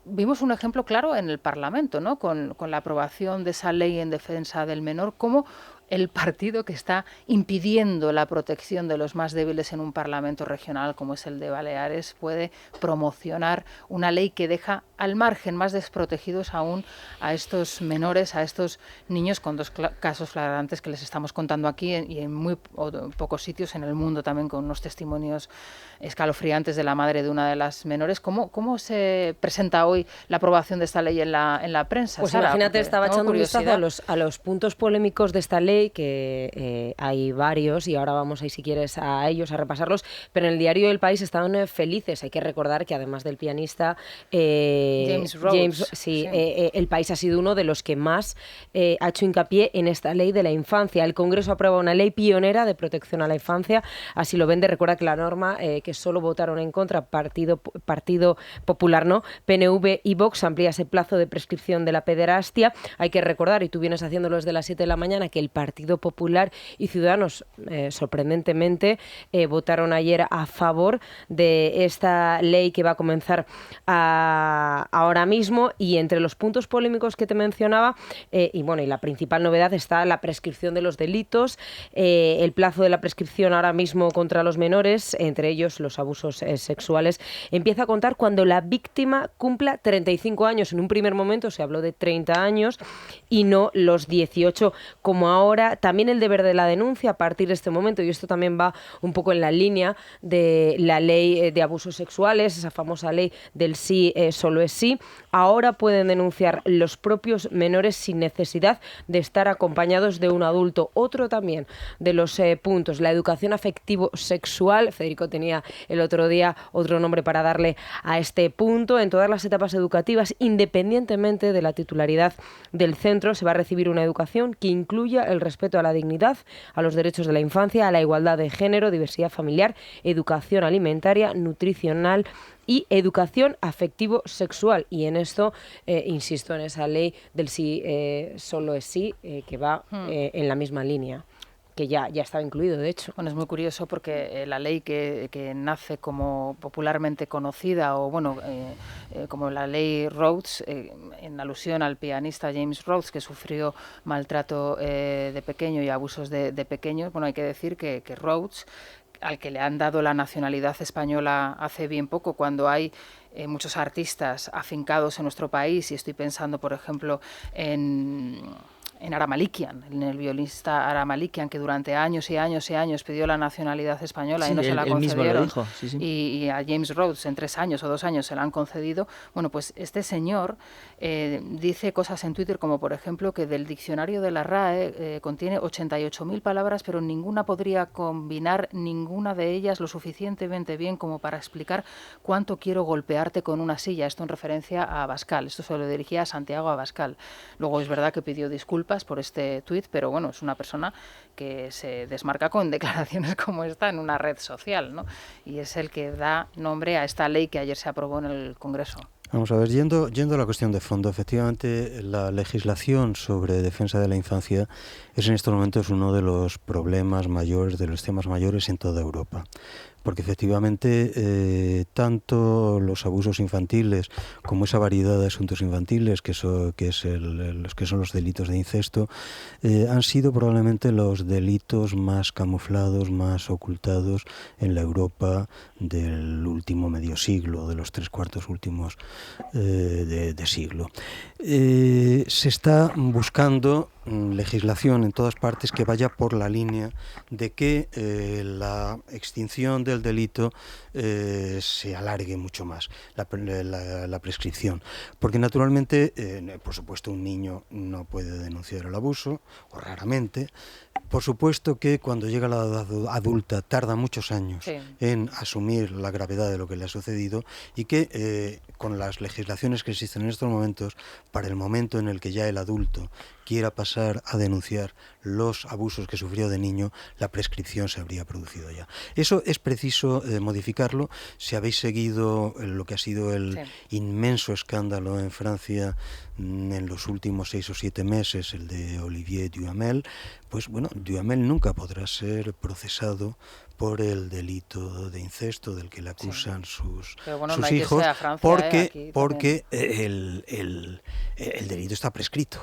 Vimos un ejemplo claro en el Parlamento, ¿no?, con la aprobación de esa ley en defensa del menor, cómo el partido que está impidiendo la protección de los más débiles en un Parlamento regional como es el de Baleares puede promocionar una ley que deja al margen, más desprotegidos aún, a estos menores, a estos niños, con 2 casos flagrantes que les estamos contando aquí y en muy pocos sitios en el mundo también, con unos testimonios escalofriantes de la madre de una de las menores. ¿Cómo se presenta hoy la aprobación de esta ley en la prensa? Pues Sara, imagínate, estaba echando un vistazo curiosidad a los puntos polémicos de esta ley, que hay varios y ahora vamos ahí, si quieres, a ellos, a repasarlos, pero en el diario El País estaban felices. Hay que recordar que además del pianista James Rhodes, El País ha sido uno de los que más ha hecho hincapié en esta ley de la infancia. El Congreso aprueba una ley pionera de protección a la infancia, así lo vende. Recuerda que la norma, que solo votaron en contra Partido Popular, no, PNV y Vox, amplía ese plazo de prescripción de la pederastia. Hay que recordar, y tú vienes haciéndolo desde las 7 de la mañana, que el Partido Popular y Ciudadanos, sorprendentemente, votaron ayer a favor de esta ley que va a comenzar ahora mismo. Y entre los puntos polémicos que te mencionaba, y la principal novedad está la prescripción de los delitos. El plazo de la prescripción ahora mismo contra los menores, entre ellos los abusos sexuales, empieza a contar cuando la víctima cumpla 35 años. En un primer momento se habló de 30 años y no los 18 como ahora. ahora también el deber de la denuncia a partir de este momento, y esto también va un poco en la línea de la ley de abusos sexuales, esa famosa ley del sí solo es sí. Ahora pueden denunciar los propios menores sin necesidad de estar acompañados de un adulto. Otro también de los puntos, la educación afectivo-sexual. Federico tenía el otro día otro nombre para darle a este punto. En todas las etapas educativas, independientemente de la titularidad del centro, se va a recibir una educación que incluya el respeto a la dignidad, a los derechos de la infancia, a la igualdad de género, diversidad familiar, educación alimentaria, nutricional y educación afectivo-sexual. Y en esto, insisto, en esa ley del sí solo es sí, que va en la misma línea, que ya estaba incluido, de hecho. Bueno, es muy curioso porque la ley que nace como popularmente conocida, o bueno, como la ley Rhodes, en alusión al pianista James Rhodes, que sufrió maltrato de pequeño y abusos de pequeño. Bueno, hay que decir que Rhodes, al que le han dado la nacionalidad española hace bien poco, cuando hay muchos artistas afincados en nuestro país, y estoy pensando, por ejemplo, en Ara Malikian, en el violinista Ara Malikian, que durante años y años y años pidió la nacionalidad española, sí, y no se la concedieron. Mismo lo dijo. Sí, sí. Y a James Rhodes en 3 años o 2 años se la han concedido. Bueno, pues este señor dice cosas en Twitter como, por ejemplo, que del diccionario de la RAE contiene 88.000 palabras, pero ninguna podría combinar, ninguna de ellas lo suficientemente bien como para explicar cuánto quiero golpearte con una silla. Esto en referencia a Abascal. Esto se lo dirigía a Santiago Abascal. Luego es verdad que pidió disculpas por este tuit, pero bueno, es una persona que se desmarca con declaraciones como esta en una red social, ¿no? Y es el que da nombre a esta ley que ayer se aprobó en el Congreso. Vamos a ver, yendo a la cuestión de fondo, efectivamente la legislación sobre defensa de la infancia es en estos momentos uno de los problemas mayores, de los temas mayores en toda Europa. Porque efectivamente tanto los abusos infantiles como esa variedad de asuntos infantiles que son los delitos de incesto han sido probablemente los delitos más camuflados, más ocultados en la Europa del último medio siglo, de los 3/4 últimos de siglo. Se está buscando legislación en todas partes que vaya por la línea de que la extinción del delito se alargue mucho más, la prescripción, porque naturalmente, por supuesto, un niño no puede denunciar el abuso, o raramente. Por supuesto que cuando llega la edad adulta tarda muchos años en asumir la gravedad de lo que le ha sucedido, y que con las legislaciones que existen en estos momentos, para el momento en el que ya el adulto quiera pasar a denunciar los abusos que sufrió de niño, la prescripción se habría producido ya. Eso es preciso modificarlo. Si habéis seguido lo que ha sido el inmenso escándalo en Francia en los últimos 6 o 7 meses, el de Olivier Duhamel, pues bueno, Duhamel nunca podrá ser procesado por el delito de incesto del que le acusan sus hijos, porque el delito está prescrito.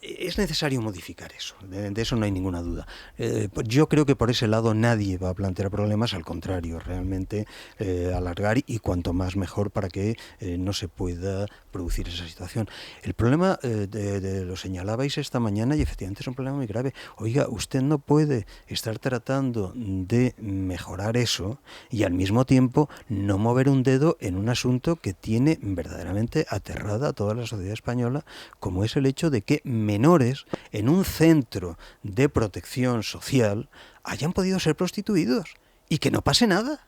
Es necesario modificar eso, de eso no hay ninguna duda. Yo creo que por ese lado nadie va a plantear problemas, al contrario, realmente alargar, y cuanto más mejor, para que no se pueda producir esa situación. El problema, lo señalabais esta mañana, y efectivamente es un problema muy grave. Oiga, usted no puede estar tratando de mejorar eso y al mismo tiempo no mover un dedo en un asunto que tiene verdaderamente aterrada a toda la sociedad española, como es el hecho de que menores en un centro de protección social hayan podido ser prostituidos y que no pase nada.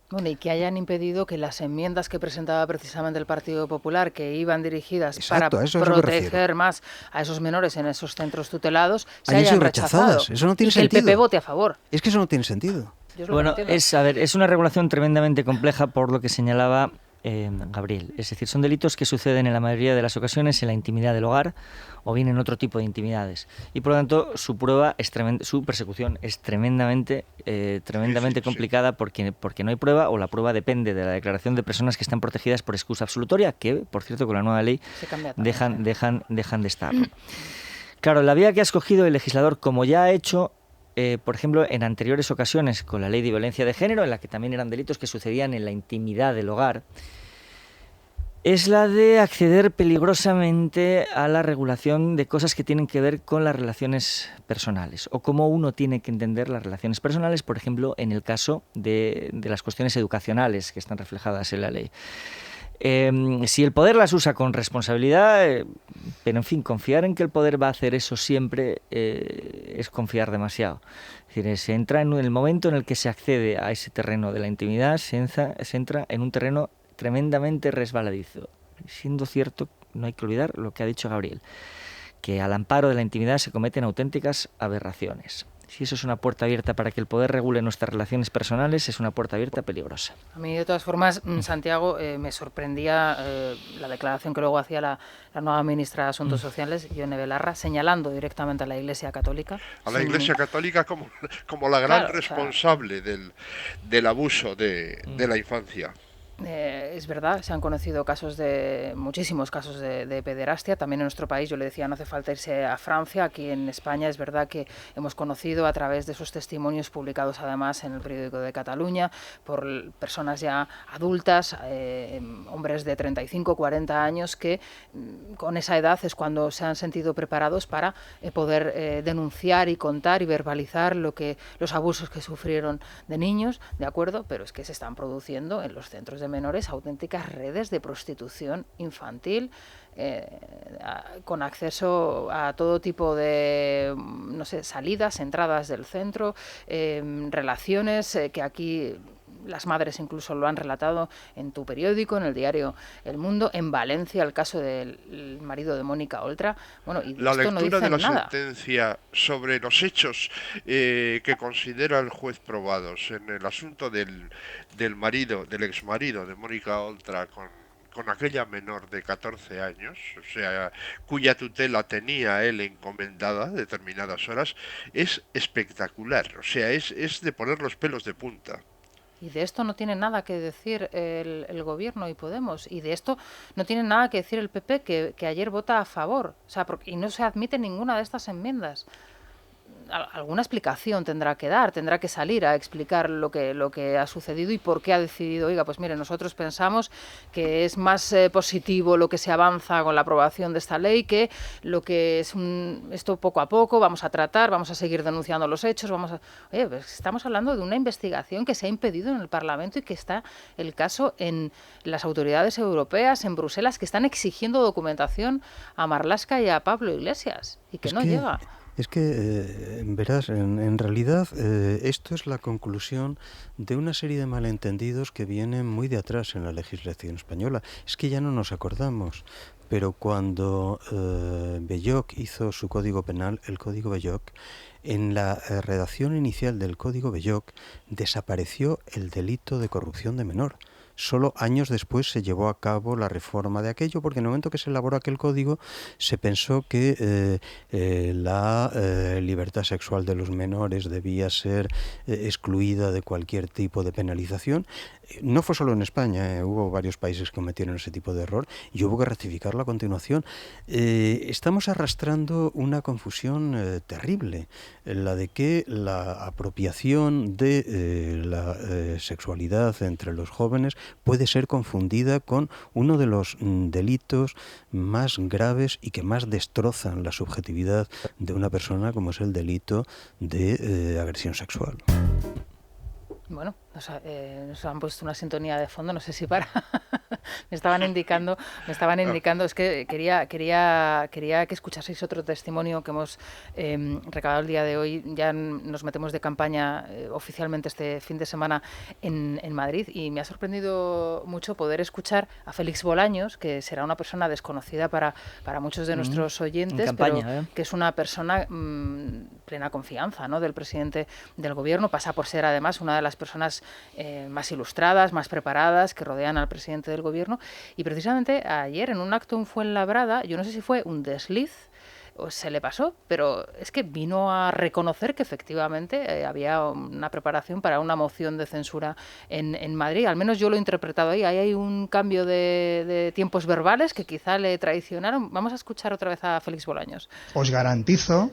Bueno, y que hayan impedido que las enmiendas que presentaba precisamente el Partido Popular, que iban dirigidas para proteger más a esos menores en esos centros tutelados, se hayan rechazado. Eso no tiene y sentido. Que el PP vote a favor. Es que eso no tiene sentido. Bueno, es una regulación tremendamente compleja, por lo que señalaba Gabriel. Es decir, son delitos que suceden en la mayoría de las ocasiones en la intimidad del hogar o bien en otro tipo de intimidades. Y por lo tanto, su persecución es tremendamente complicada, porque no hay prueba, o la prueba depende de la declaración de personas que están protegidas por excusa absolutoria, que, por cierto, con la nueva ley dejan de estar. Claro, la vía que ha escogido el legislador, como ya ha hecho, por ejemplo, en anteriores ocasiones con la ley de violencia de género, en la que también eran delitos que sucedían en la intimidad del hogar, es la de acceder peligrosamente a la regulación de cosas que tienen que ver con las relaciones personales o cómo uno tiene que entender las relaciones personales, por ejemplo, en el caso de las cuestiones educacionales que están reflejadas en la ley. Si el poder las usa con responsabilidad, pero en fin, confiar en que el poder va a hacer eso siempre es confiar demasiado. Es decir, se entra en el momento en el que se accede a ese terreno de la intimidad, se entra en un terreno tremendamente resbaladizo. Siendo cierto, no hay que olvidar lo que ha dicho Gabriel, que al amparo de la intimidad se cometen auténticas aberraciones. Si eso es una puerta abierta para que el poder regule nuestras relaciones personales, es una puerta abierta peligrosa. A mí, de todas formas, Santiago, me sorprendía la declaración que luego hacía la nueva ministra de Asuntos Sociales, Ione Belarra, señalando directamente a la Iglesia Católica. A la Iglesia Católica como la gran responsable del abuso de la infancia. Es verdad, se han conocido muchísimos casos de pederastia, también en nuestro país. Yo le decía, no hace falta irse a Francia, aquí en España es verdad que hemos conocido a través de esos testimonios publicados además en el periódico de Cataluña por personas ya adultas, hombres de 35, 40 años que con esa edad es cuando se han sentido preparados para poder denunciar y contar y verbalizar los abusos que sufrieron de niños, ¿de acuerdo? Pero es que se están produciendo en los centros de menores auténticas redes de prostitución infantil con acceso a todo tipo de salidas, entradas del centro, relaciones que aquí las madres incluso lo han relatado en tu periódico, en el diario El Mundo, en Valencia el caso del marido de Mónica Oltra. Bueno, y la esto lectura no de la nada. sentencia sobre los hechos que considera el juez probados en el asunto del exmarido de Mónica Oltra con aquella menor de 14 años, o sea, cuya tutela tenía él encomendada determinadas horas, es espectacular, o sea, es de poner los pelos de punta. Y de esto no tiene nada que decir el Gobierno y Podemos. Y de esto no tiene nada que decir el PP, que ayer vota a favor. O sea, y no se admite ninguna de estas enmiendas. Alguna explicación tendrá que dar, tendrá que salir a explicar lo que ha sucedido y por qué ha decidido, oiga, pues mire, nosotros pensamos que es más positivo lo que se avanza con la aprobación de esta ley que lo que es esto poco a poco, vamos a tratar, vamos a seguir denunciando los hechos, Oye, pues estamos hablando de una investigación que se ha impedido en el Parlamento y que está el caso en las autoridades europeas, en Bruselas, que están exigiendo documentación a Marlaska y a Pablo Iglesias y que no llega. Es que, verás, en realidad esto es la conclusión de una serie de malentendidos que vienen muy de atrás en la legislación española. Es que ya no nos acordamos, pero cuando Belloc hizo su Código Penal, el Código Belloc, en la redacción inicial del Código Belloc desapareció el delito de corrupción de menor. Solo años después se llevó a cabo la reforma de aquello, porque en el momento que se elaboró aquel código se pensó que la libertad sexual de los menores debía ser excluida de cualquier tipo de penalización. No fue solo en España, hubo varios países que cometieron ese tipo de error y hubo que rectificarlo a continuación. Estamos arrastrando una confusión terrible, la de que la apropiación de la sexualidad entre los jóvenes puede ser confundida con uno de los delitos más graves y que más destrozan la subjetividad de una persona, como es el delito de agresión sexual. Bueno, nos han puesto una sintonía de fondo, no sé si para... me estaban indicando, es que quería que escuchaseis otro testimonio que hemos recabado el día de hoy. Ya nos metemos de campaña oficialmente este fin de semana en Madrid y me ha sorprendido mucho poder escuchar a Félix Bolaños, que será una persona desconocida para muchos de nuestros oyentes, campaña, pero que es una persona plena confianza, ¿no?, del presidente del Gobierno. Pasa por ser además una de las personas más ilustradas, más preparadas, que rodean al presidente del Gobierno. Y precisamente ayer, en un acto en Fuenlabrada, yo no sé si fue un desliz o se le pasó, pero es que vino a reconocer que efectivamente había una preparación para una moción de censura en Madrid. Al menos yo lo he interpretado ahí. Ahí hay un cambio de tiempos verbales que quizá le traicionaron. Vamos a escuchar otra vez a Félix Bolaños. Os garantizo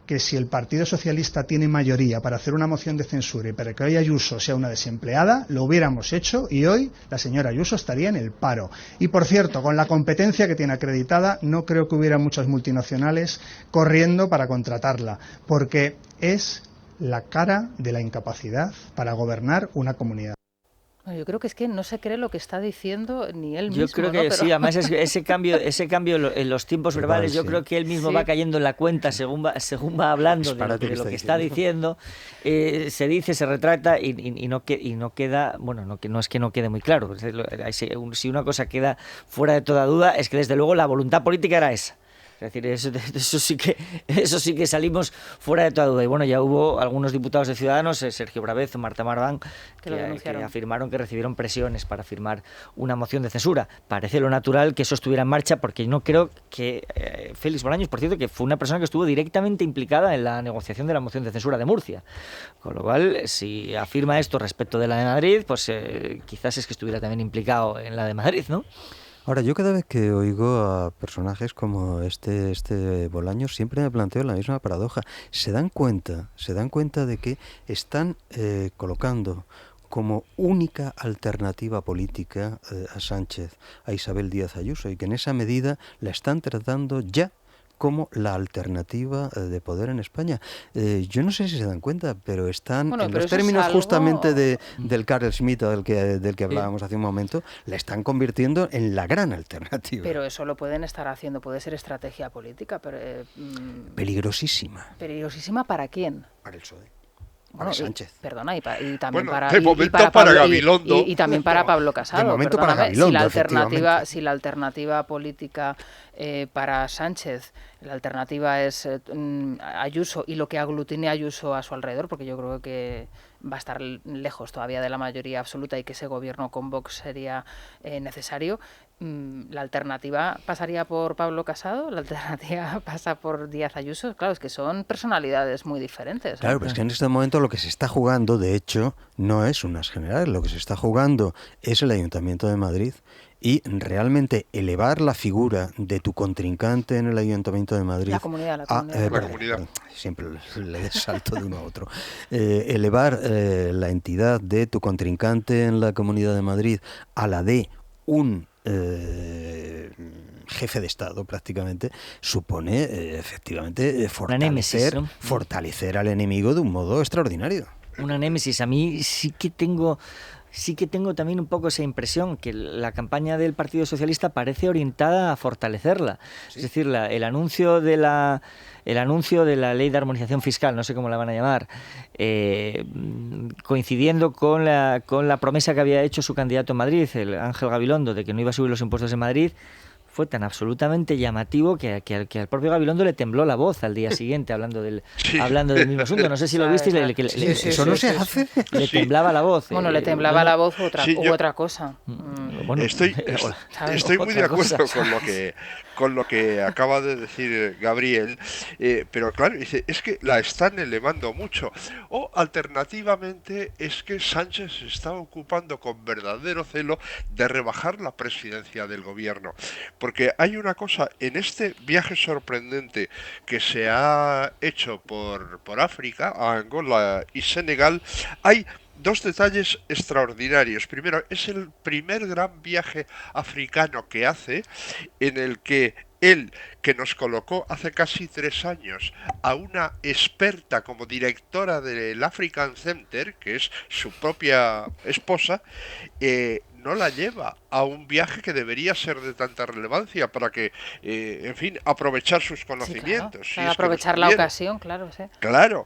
que si el Partido Socialista tiene mayoría para hacer una moción de censura y para que hoy Ayuso sea una desempleada, lo hubiéramos hecho y hoy la señora Ayuso estaría en el paro. Y por cierto, con la competencia que tiene acreditada, no creo que hubiera muchas multinacionales corriendo para contratarla, porque es la cara de la incapacidad para gobernar una comunidad. Yo creo que es que no se cree lo que está diciendo ni él mismo. Yo creo que ¿no? Pero... sí, además ese cambio en los tiempos verbales, yo creo que él mismo va cayendo en la cuenta según va hablando de lo que está diciendo. Se dice, se retrata y no queda, bueno, no es que no quede muy claro. Si una cosa queda fuera de toda duda es que desde luego la voluntad política era esa. Es decir, eso sí que salimos fuera de toda duda. Y bueno, ya hubo algunos diputados de Ciudadanos, Sergio Brabezo, Marta Marván, que afirmaron que recibieron presiones para firmar una moción de censura. Parece lo natural que eso estuviera en marcha, porque no creo que Félix Bolaños, por cierto, que fue una persona que estuvo directamente implicada en la negociación de la moción de censura de Murcia. Con lo cual, si afirma esto respecto de la de Madrid, pues quizás es que estuviera también implicado en la de Madrid, ¿no? Ahora, yo cada vez que oigo a personajes como este Bolaños, siempre me planteo la misma paradoja. Se dan cuenta de que están colocando como única alternativa política a Sánchez, a Isabel Díaz Ayuso, y que en esa medida la están tratando ya como la alternativa de poder en España. Yo no sé si se dan cuenta, pero están en los términos justamente del Carl Schmitt del que hablábamos hace un momento, la están convirtiendo en la gran alternativa. Pero eso lo pueden estar haciendo, puede ser estrategia política. Pero, peligrosísima. ¿Peligrosísima para quién? Para el PSOE. Bueno, Sánchez. Perdona, y también para Gabilondo. Y también para Pablo Casado. De momento para Gabilondo, si la alternativa política para Sánchez, la alternativa es Ayuso y lo que aglutine Ayuso a su alrededor, porque yo creo que va a estar lejos todavía de la mayoría absoluta y que ese gobierno con Vox sería necesario. La alternativa pasaría por Pablo Casado, la alternativa pasa por Díaz Ayuso. Claro, es que son personalidades muy diferentes. Claro, pero es que en este momento lo que se está jugando, de hecho, no es unas generales, lo que se está jugando es el Ayuntamiento de Madrid. Y realmente elevar la figura de tu contrincante en el Ayuntamiento de Madrid... La comunidad. Siempre le salto de uno a otro. Elevar la entidad de tu contrincante en la Comunidad de Madrid a la de un jefe de Estado prácticamente, supone efectivamente fortalecer al enemigo de un modo extraordinario. Una némesis. A mí sí que tengo también un poco esa impresión que la campaña del Partido Socialista parece orientada a fortalecerla. Sí. Es decir, el anuncio de la ley de armonización fiscal, no sé cómo la van a llamar, coincidiendo con la promesa que había hecho su candidato en Madrid, el Ángel Gabilondo, de que no iba a subir los impuestos en Madrid, fue tan absolutamente llamativo que al propio Gabilondo le tembló la voz al día siguiente hablando del mismo asunto. No sé si lo visteis. Eso no se hace. Le temblaba la voz. Bueno, le temblaba la voz u otra cosa. Bueno, estoy muy de acuerdo con lo que acaba de decir Gabriel, pero claro, dice, es que la están elevando mucho. O alternativamente es que Sánchez se está ocupando con verdadero celo de rebajar la presidencia del gobierno. Porque hay una cosa, en este viaje sorprendente que se ha hecho por África, a Angola y Senegal, hay dos detalles extraordinarios. Primero, es el primer gran viaje africano que hace, en el que él, que nos colocó hace casi 3 años a una experta como directora del African Center, que es su propia esposa, no la lleva a un viaje que debería ser de tanta relevancia para que, en fin, aprovechar sus conocimientos. Sí, claro, aprovechar la ocasión, claro. Sí. Claro,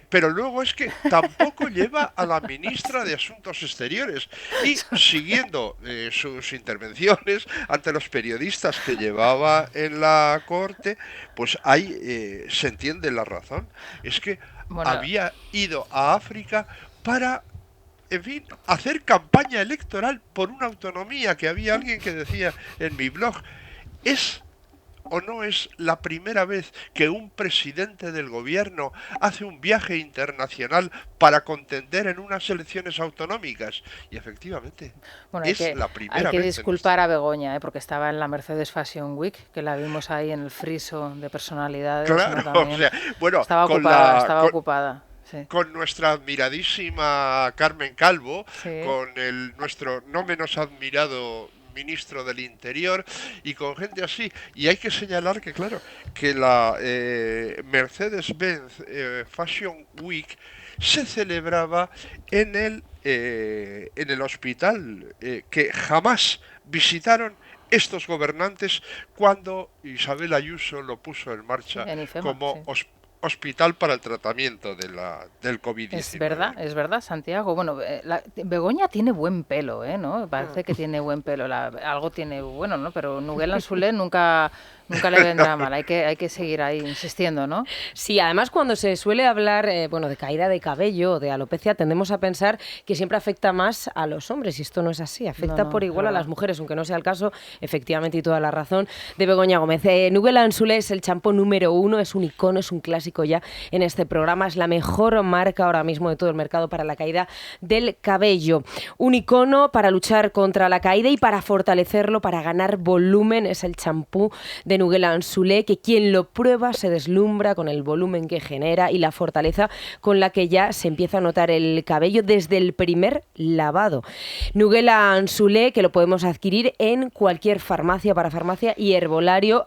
pero luego es que tampoco lleva a la ministra de Asuntos Exteriores y siguiendo sus intervenciones ante los periodistas que llevaba en la corte, pues ahí se entiende la razón. Es que había ido a África para, en fin, hacer campaña electoral por una autonomía, que había alguien que decía en mi blog, es o no es la primera vez que un presidente del gobierno hace un viaje internacional para contender en unas elecciones autonómicas. Y efectivamente, Bueno, es la primera vez. Hay que disculpar a Begoña, porque estaba en la Mercedes Fashion Week, que la vimos ahí en el friso de personalidades. Claro, o sea, bueno, estaba ocupada. Sí. Con nuestra admiradísima Carmen Calvo, Sí. con nuestro no menos admirado ministro del Interior y con gente así. Y hay que señalar que, claro, que la Mercedes-Benz Fashion Week se celebraba en el hospital que jamás visitaron estos gobernantes cuando Isabel Ayuso lo puso en marcha como hospital para el tratamiento del COVID-19. Es verdad, Santiago. Bueno, Begoña tiene buen pelo, ¿no? Parece que tiene buen pelo. Algo tiene bueno, ¿no? Pero Nuguel Anzulé nunca le vendrá mal. Hay que seguir ahí insistiendo, ¿no? Sí, además cuando se suele hablar de caída de cabello o de alopecia, tendemos a pensar que siempre afecta más a los hombres, y esto no es así. Afecta por igual a las mujeres, aunque no sea el caso, efectivamente, y toda la razón de Begoña Gómez. Nuguel Anzulé es el champú número 1, es un icono, es un clásico ya en este programa, es la mejor marca ahora mismo de todo el mercado para la caída del cabello. Un icono para luchar contra la caída y para fortalecerlo, para ganar volumen, es el champú de Nuguel Anzulé, que quien lo prueba se deslumbra con el volumen que genera y la fortaleza con la que ya se empieza a notar el cabello desde el primer lavado. Nuguel Anzulé, que lo podemos adquirir en cualquier farmacia, parafarmacia y herbolario.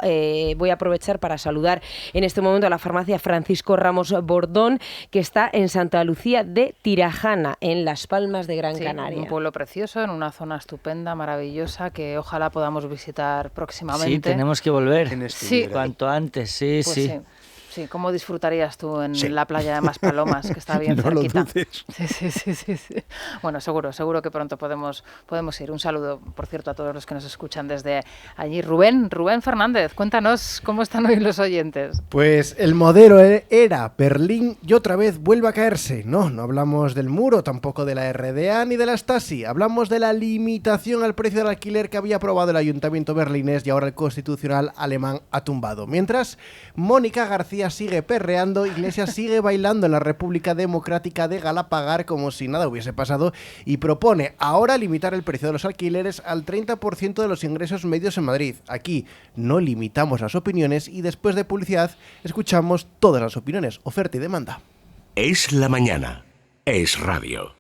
Voy a aprovechar para saludar en este momento a la farmacia Francisco Ramos Bordón, que está en Santa Lucía de Tirajana, en Las Palmas de Gran Canaria. Un pueblo precioso, en una zona estupenda, maravillosa, que ojalá podamos visitar próximamente. Sí, tenemos que volver. Sí. Cuanto antes, sí. Sí, ¿cómo disfrutarías tú en la playa de Maspalomas, que está bien cerquita? No lo dudes. Sí. Bueno, seguro que pronto podemos ir. Un saludo, por cierto, a todos los que nos escuchan desde allí. Rubén Fernández, cuéntanos cómo están hoy los oyentes. Pues el modelo era Berlín y otra vez vuelve a caerse. No hablamos del muro, tampoco de la RDA ni de la Stasi. Hablamos de la limitación al precio del alquiler que había aprobado el Ayuntamiento berlinés y ahora el Constitucional alemán ha tumbado. Mientras, Mónica García sigue perreando, Iglesias sigue bailando en la República Democrática de Galapagar como si nada hubiese pasado y propone ahora limitar el precio de los alquileres al 30% de los ingresos medios en Madrid. Aquí no limitamos las opiniones y después de publicidad escuchamos todas las opiniones, oferta y demanda. Es la mañana, es radio.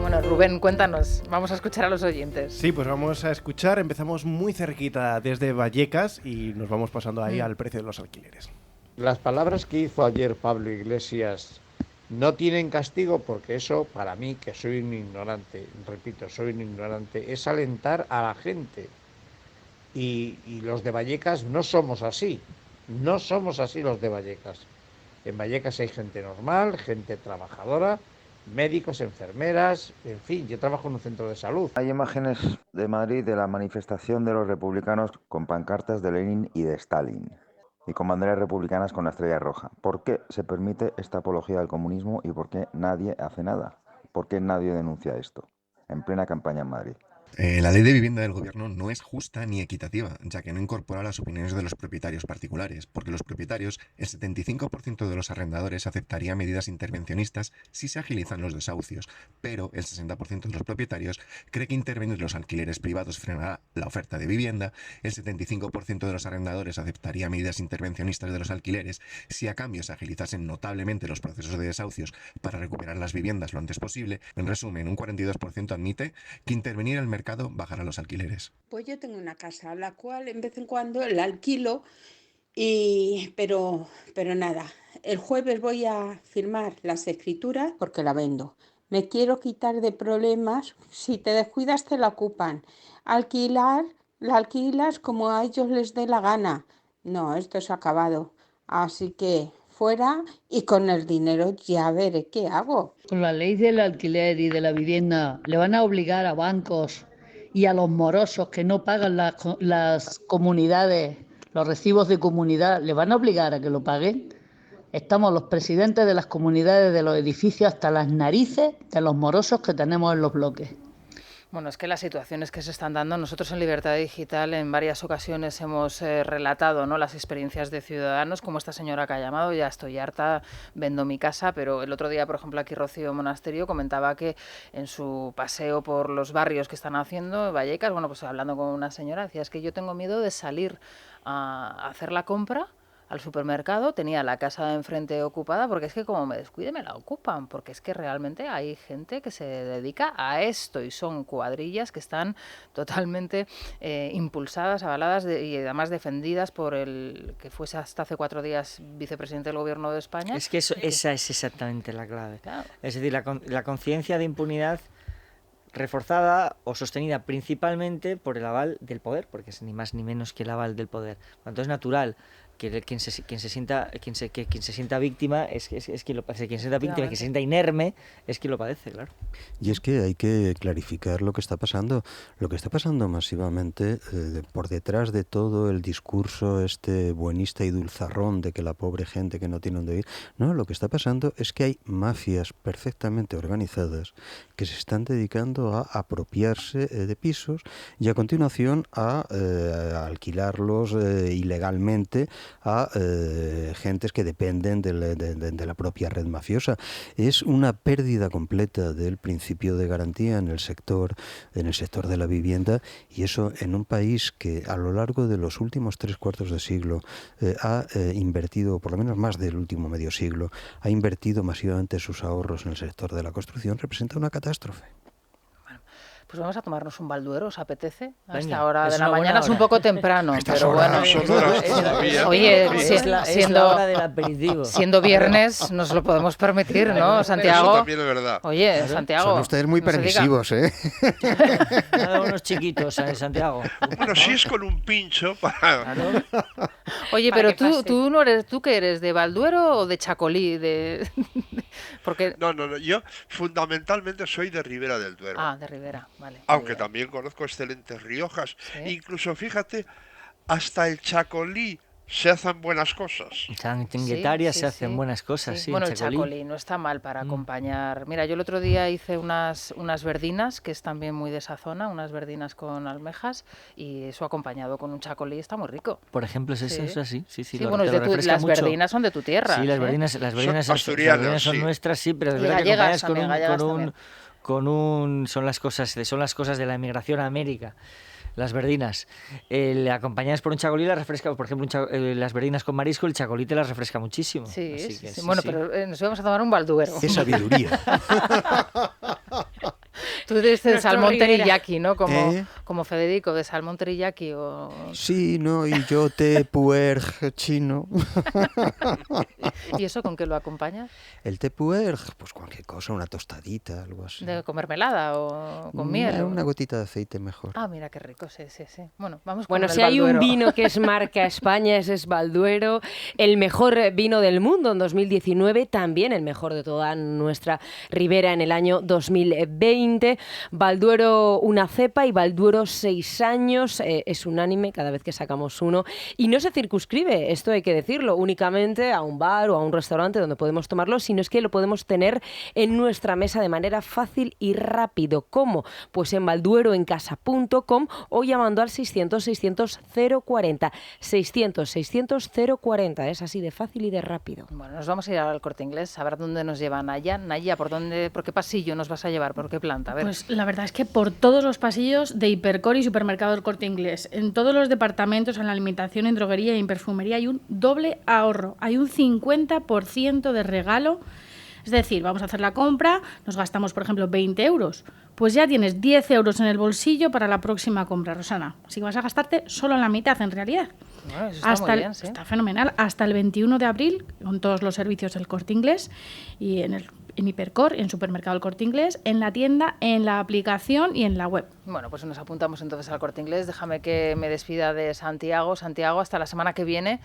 Bueno, Rubén, cuéntanos, vamos a escuchar a los oyentes. Sí, pues vamos a escuchar, empezamos muy cerquita desde Vallecas y nos vamos pasando ahí al precio de los alquileres. Las palabras que hizo ayer Pablo Iglesias no tienen castigo porque eso, para mí, que soy un ignorante, repito, soy un ignorante, es alentar a la gente. Y los de Vallecas no somos así los de Vallecas. En Vallecas hay gente normal, gente trabajadora, médicos, enfermeras, en fin, yo trabajo en un centro de salud. Hay imágenes de Madrid de la manifestación de los republicanos con pancartas de Lenin y de Stalin y con banderas republicanas con la estrella roja. ¿Por qué se permite esta apología del comunismo y por qué nadie hace nada? ¿Por qué nadie denuncia esto en plena campaña en Madrid? La ley de vivienda del gobierno no es justa ni equitativa, ya que no incorpora las opiniones de los propietarios particulares, porque los propietarios, el 75% de los arrendadores aceptaría medidas intervencionistas si se agilizan los desahucios, pero el 60% de los propietarios cree que intervenir los alquileres privados frenará la oferta de vivienda, el 75% de los arrendadores aceptaría medidas intervencionistas de los alquileres si a cambio se agilizasen notablemente los procesos de desahucios para recuperar las viviendas lo antes posible. En resumen, un 42% admite que intervenir el mercado bajará los alquileres. Pues yo tengo una casa, la cual en vez en cuando la alquilo, pero nada, el jueves voy a firmar las escrituras porque la vendo. Me quiero quitar de problemas, si te descuidas te la ocupan. La alquilas como a ellos les dé la gana. No, esto es acabado. Así que fuera y con el dinero ya veré qué hago. Con la ley del alquiler y de la vivienda le van a obligar a bancos y a los morosos que no pagan las comunidades, los recibos de comunidad, ¿le van a obligar a que lo paguen? Estamos los presidentes de las comunidades de los edificios hasta las narices de los morosos que tenemos en los bloques. Bueno, es que las situaciones que se están dando, nosotros en Libertad Digital en varias ocasiones hemos relatado, ¿no?, las experiencias de ciudadanos, como esta señora que ha llamado, ya estoy harta, vendo mi casa, pero el otro día, por ejemplo, aquí Rocío Monasterio comentaba que en su paseo por los barrios que están haciendo, Vallecas, bueno, pues hablando con una señora, decía, es que yo tengo miedo de salir a hacer la compra al supermercado, tenía la casa de enfrente ocupada, porque es que como me descuide me la ocupan, porque es que realmente hay gente que se dedica a esto y son cuadrillas que están totalmente impulsadas, avaladas y además defendidas por el que fuese hasta hace 4 días vicepresidente del Gobierno de España. Es que esa es exactamente la clave. Claro. Es decir, la conciencia de impunidad reforzada o sostenida principalmente por el aval del poder, porque es ni más ni menos que el aval del poder. Cuanto es natural que quien se sienta víctima es quien lo padece, quien se sienta víctima, quien se sienta inerme es quien lo padece, claro. Y es que hay que clarificar lo que está pasando. Lo que está pasando masivamente por detrás de todo el discurso buenista y dulzarrón de que la pobre gente que no tiene dónde ir, no, lo que está pasando es que hay mafias perfectamente organizadas que se están dedicando a apropiarse de pisos y a continuación a alquilarlos ilegalmente a gentes que dependen de la propia red mafiosa. Es una pérdida completa del principio de garantía en el sector de la vivienda, y eso en un país que a lo largo de los últimos 3/4 de siglo ha invertido, por lo menos más del último medio siglo, ha invertido masivamente sus ahorros en el sector de la construcción, representa una catástrofe. Pues vamos a tomarnos un balduero, ¿os apetece? A esta Venga, hora es de la una buena mañana es un hora. poco temprano, pero bueno. Oye, es la hora del aperitivo. Siendo viernes nos lo podemos permitir, ¿no, Santiago? Eso también es verdad. Oye, Santiago. Son ustedes muy permisivos, ¿eh? Unos chiquitos, Santiago. Bueno, si es con un pincho para... Oye, pero tú qué eres, ¿de Balduero o de Chacolí? Porque... No, yo fundamentalmente soy de Ribera del Duero. Ah, de Ribera, vale. Aunque también conozco excelentes Riojas. ¿Sí? Incluso, fíjate, hasta el Chacolí se hacen buenas cosas. En Guetaria se hacen buenas cosas, sí. Bueno, el Chacolí no está mal para acompañar. Mira, yo el otro día hice unas verdinas, que es también muy de esa zona, unas verdinas con almejas, y eso acompañado con un Chacolí está muy rico. Por ejemplo, ¿es eso así? Sí, bueno, las verdinas son de tu tierra. Sí, las verdinas son nuestras, sí, pero es verdad que acompañadas son las cosas de la emigración a América. Las verdinas, acompañadas por un chacolí, las refresca, por ejemplo, las verdinas con marisco, el chacolí te las refresca muchísimo. Sí, bueno, pero nos vamos a tomar un balduero. ¡Qué sabiduría! Tú eres de salmón teriyaki, ¿no? Como Federico, de salmón teriyaki o... Sí, no, y yo té puerg chino. ¿Y eso con qué lo acompañas? El té puerg, pues cualquier cosa, una tostadita, algo así. ¿Con mermelada o con miel? Una gotita de aceite mejor. Ah, mira qué rico, sí. Bueno, vamos con Bueno, el si Balduero. hay un vino que es marca España, ese es Balduero, el mejor vino del mundo en 2019, también el mejor de toda nuestra ribera en el año 2020. Balduero una cepa y Balduero 6 años, es unánime cada vez que sacamos uno y no se circunscribe, esto hay que decirlo, únicamente a un bar o a un restaurante donde podemos tomarlo, sino es que lo podemos tener en nuestra mesa de manera fácil y rápido. ¿Cómo? Pues en baldueroencasa.com o llamando al 600-600-040. 600-600-040, es así de fácil y de rápido. Bueno, nos vamos a ir al Corte Inglés, a ver dónde nos lleva Naya. Naya, ¿por qué pasillo nos vas a llevar? ¿Por qué planta? A ver. Pues la verdad es que por todos los pasillos de Hipercor y Supermercado del Corte Inglés, en todos los departamentos, en la alimentación, en droguería y en perfumería, hay un doble ahorro. Hay un 50% de regalo. Es decir, vamos a hacer la compra, nos gastamos, por ejemplo, 20 euros. Pues ya tienes 10 euros en el bolsillo para la próxima compra, Rosana. Así que vas a gastarte solo la mitad, en realidad. Bueno, eso está muy bien, sí. Está fenomenal. Hasta el 21 de abril, con todos los servicios del Corte Inglés y en Hipercor, en Supermercado del Corte Inglés, en la tienda, en la aplicación y en la web. Bueno, pues nos apuntamos entonces al Corte Inglés. Déjame que me despida de Santiago. Santiago, hasta la semana que viene.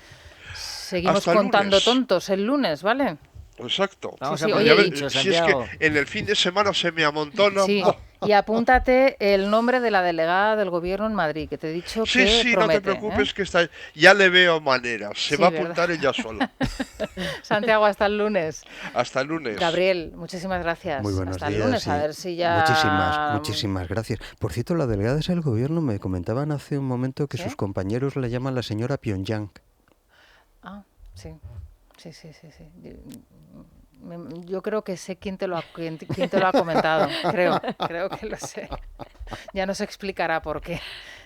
Seguimos hasta contando lunes. tontos el lunes, ¿vale? Exacto. Vamos Sí, a oye, poner dicho, si es Santiago. que en el fin de semana se me amontona. Sí. Y apúntate el nombre de la delegada del gobierno en Madrid, que te he dicho que Sí, promete, no te preocupes, que está, ya le veo maneras. Se Sí, va a ¿verdad? apuntar ella sola. Santiago, hasta el lunes. Hasta el lunes. Gabriel, muchísimas gracias. Muy buenos hasta días. el lunes, a sí. ver si ya... Muchísimas gracias. Por cierto, la delegada del gobierno me comentaban hace un momento que ¿Sí? sus compañeros la llaman la señora Pyongyang. Ah, sí. Sí. Yo creo que sé quién te lo ha comentado. Creo que lo sé. Ya nos explicará por qué.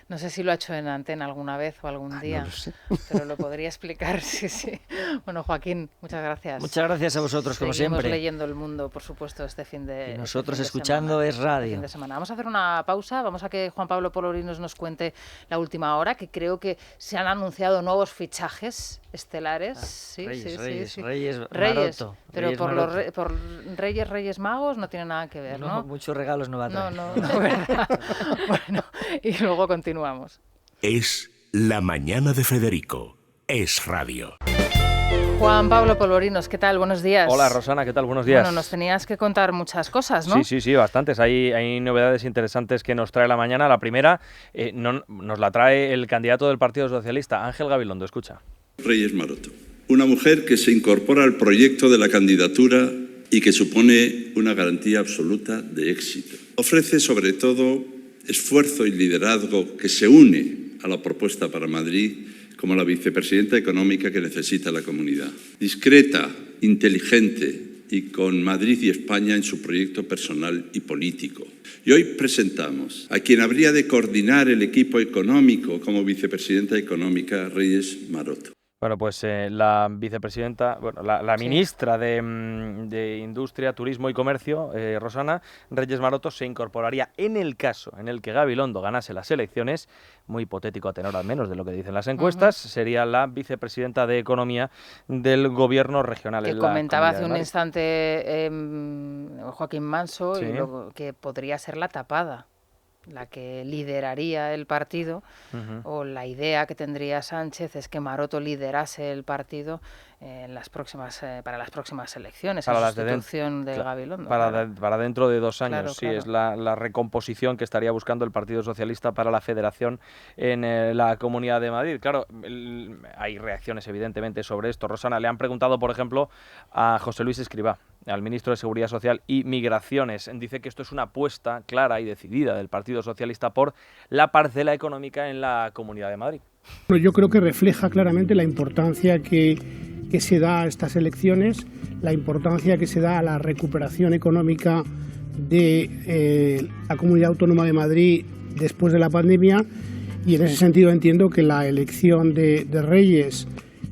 No sé si lo ha hecho en antena alguna vez o algún día, No lo sé. pero lo podría explicar, sí. Bueno, Joaquín, muchas gracias. Muchas gracias a vosotros, como Seguimos siempre. leyendo El Mundo, por supuesto, este fin de Y nosotros este fin de escuchando semana, Es Radio. este fin de semana. Vamos a hacer una pausa, vamos a que Juan Pablo Polorinos nos cuente la última hora, que creo que se han anunciado nuevos fichajes estelares. Sí. Reyes Maroto. Pero Reyes por Maroto. por Reyes Magos no tiene nada que ver, ¿no? Muchos regalos no va a traer. No, ¿verdad? Bueno, y luego continuamos. Es La Mañana de Federico. Es Radio. Juan Pablo Polorinos, ¿qué tal? Buenos días. Hola Rosana, ¿qué tal? Buenos días. Bueno, nos tenías que contar muchas cosas, ¿no? Sí, bastantes. Hay novedades interesantes que nos trae la mañana. La primera nos la trae el candidato del Partido Socialista, Ángel Gabilondo. Escucha. Reyes Maroto, una mujer que se incorpora al proyecto de la candidatura y que supone una garantía absoluta de éxito. Ofrece sobre todo esfuerzo y liderazgo que se une a la propuesta para Madrid como la vicepresidenta económica que necesita la comunidad. Discreta, inteligente y con Madrid y España en su proyecto personal y político. Y hoy presentamos a quien habría de coordinar el equipo económico como vicepresidenta económica, Reyes Maroto. Bueno, pues la vicepresidenta, la ministra de Industria, Turismo y Comercio, Rosana Reyes Maroto, se incorporaría en el caso en el que Gabilondo ganase las elecciones, muy hipotético a tenor al menos de lo que dicen las encuestas, sería la vicepresidenta de Economía del Gobierno regional. Que comentaba hace un instante Joaquín Manso, Sí. y luego que podría ser la tapada, la que lideraría el partido, o la idea que tendría Sánchez es que Maroto liderase el partido en las próximas, para las próximas elecciones, Para en las de sustitución de Gabilondo. Para dentro de 2 años, Claro, sí, claro. es la recomposición que estaría buscando el Partido Socialista para la federación en la Comunidad de Madrid. Claro, hay reacciones evidentemente sobre esto. Rosana, le han preguntado, por ejemplo, a José Luis Escrivá, al ministro de Seguridad Social y Migraciones. Dice que esto es una apuesta clara y decidida del Partido Socialista por la parcela económica en la Comunidad de Madrid. Bueno, yo creo que refleja claramente la importancia que se da a estas elecciones, la importancia que se da a la recuperación económica de la Comunidad Autónoma de Madrid después de la pandemia, y en ese sentido entiendo que la elección de Reyes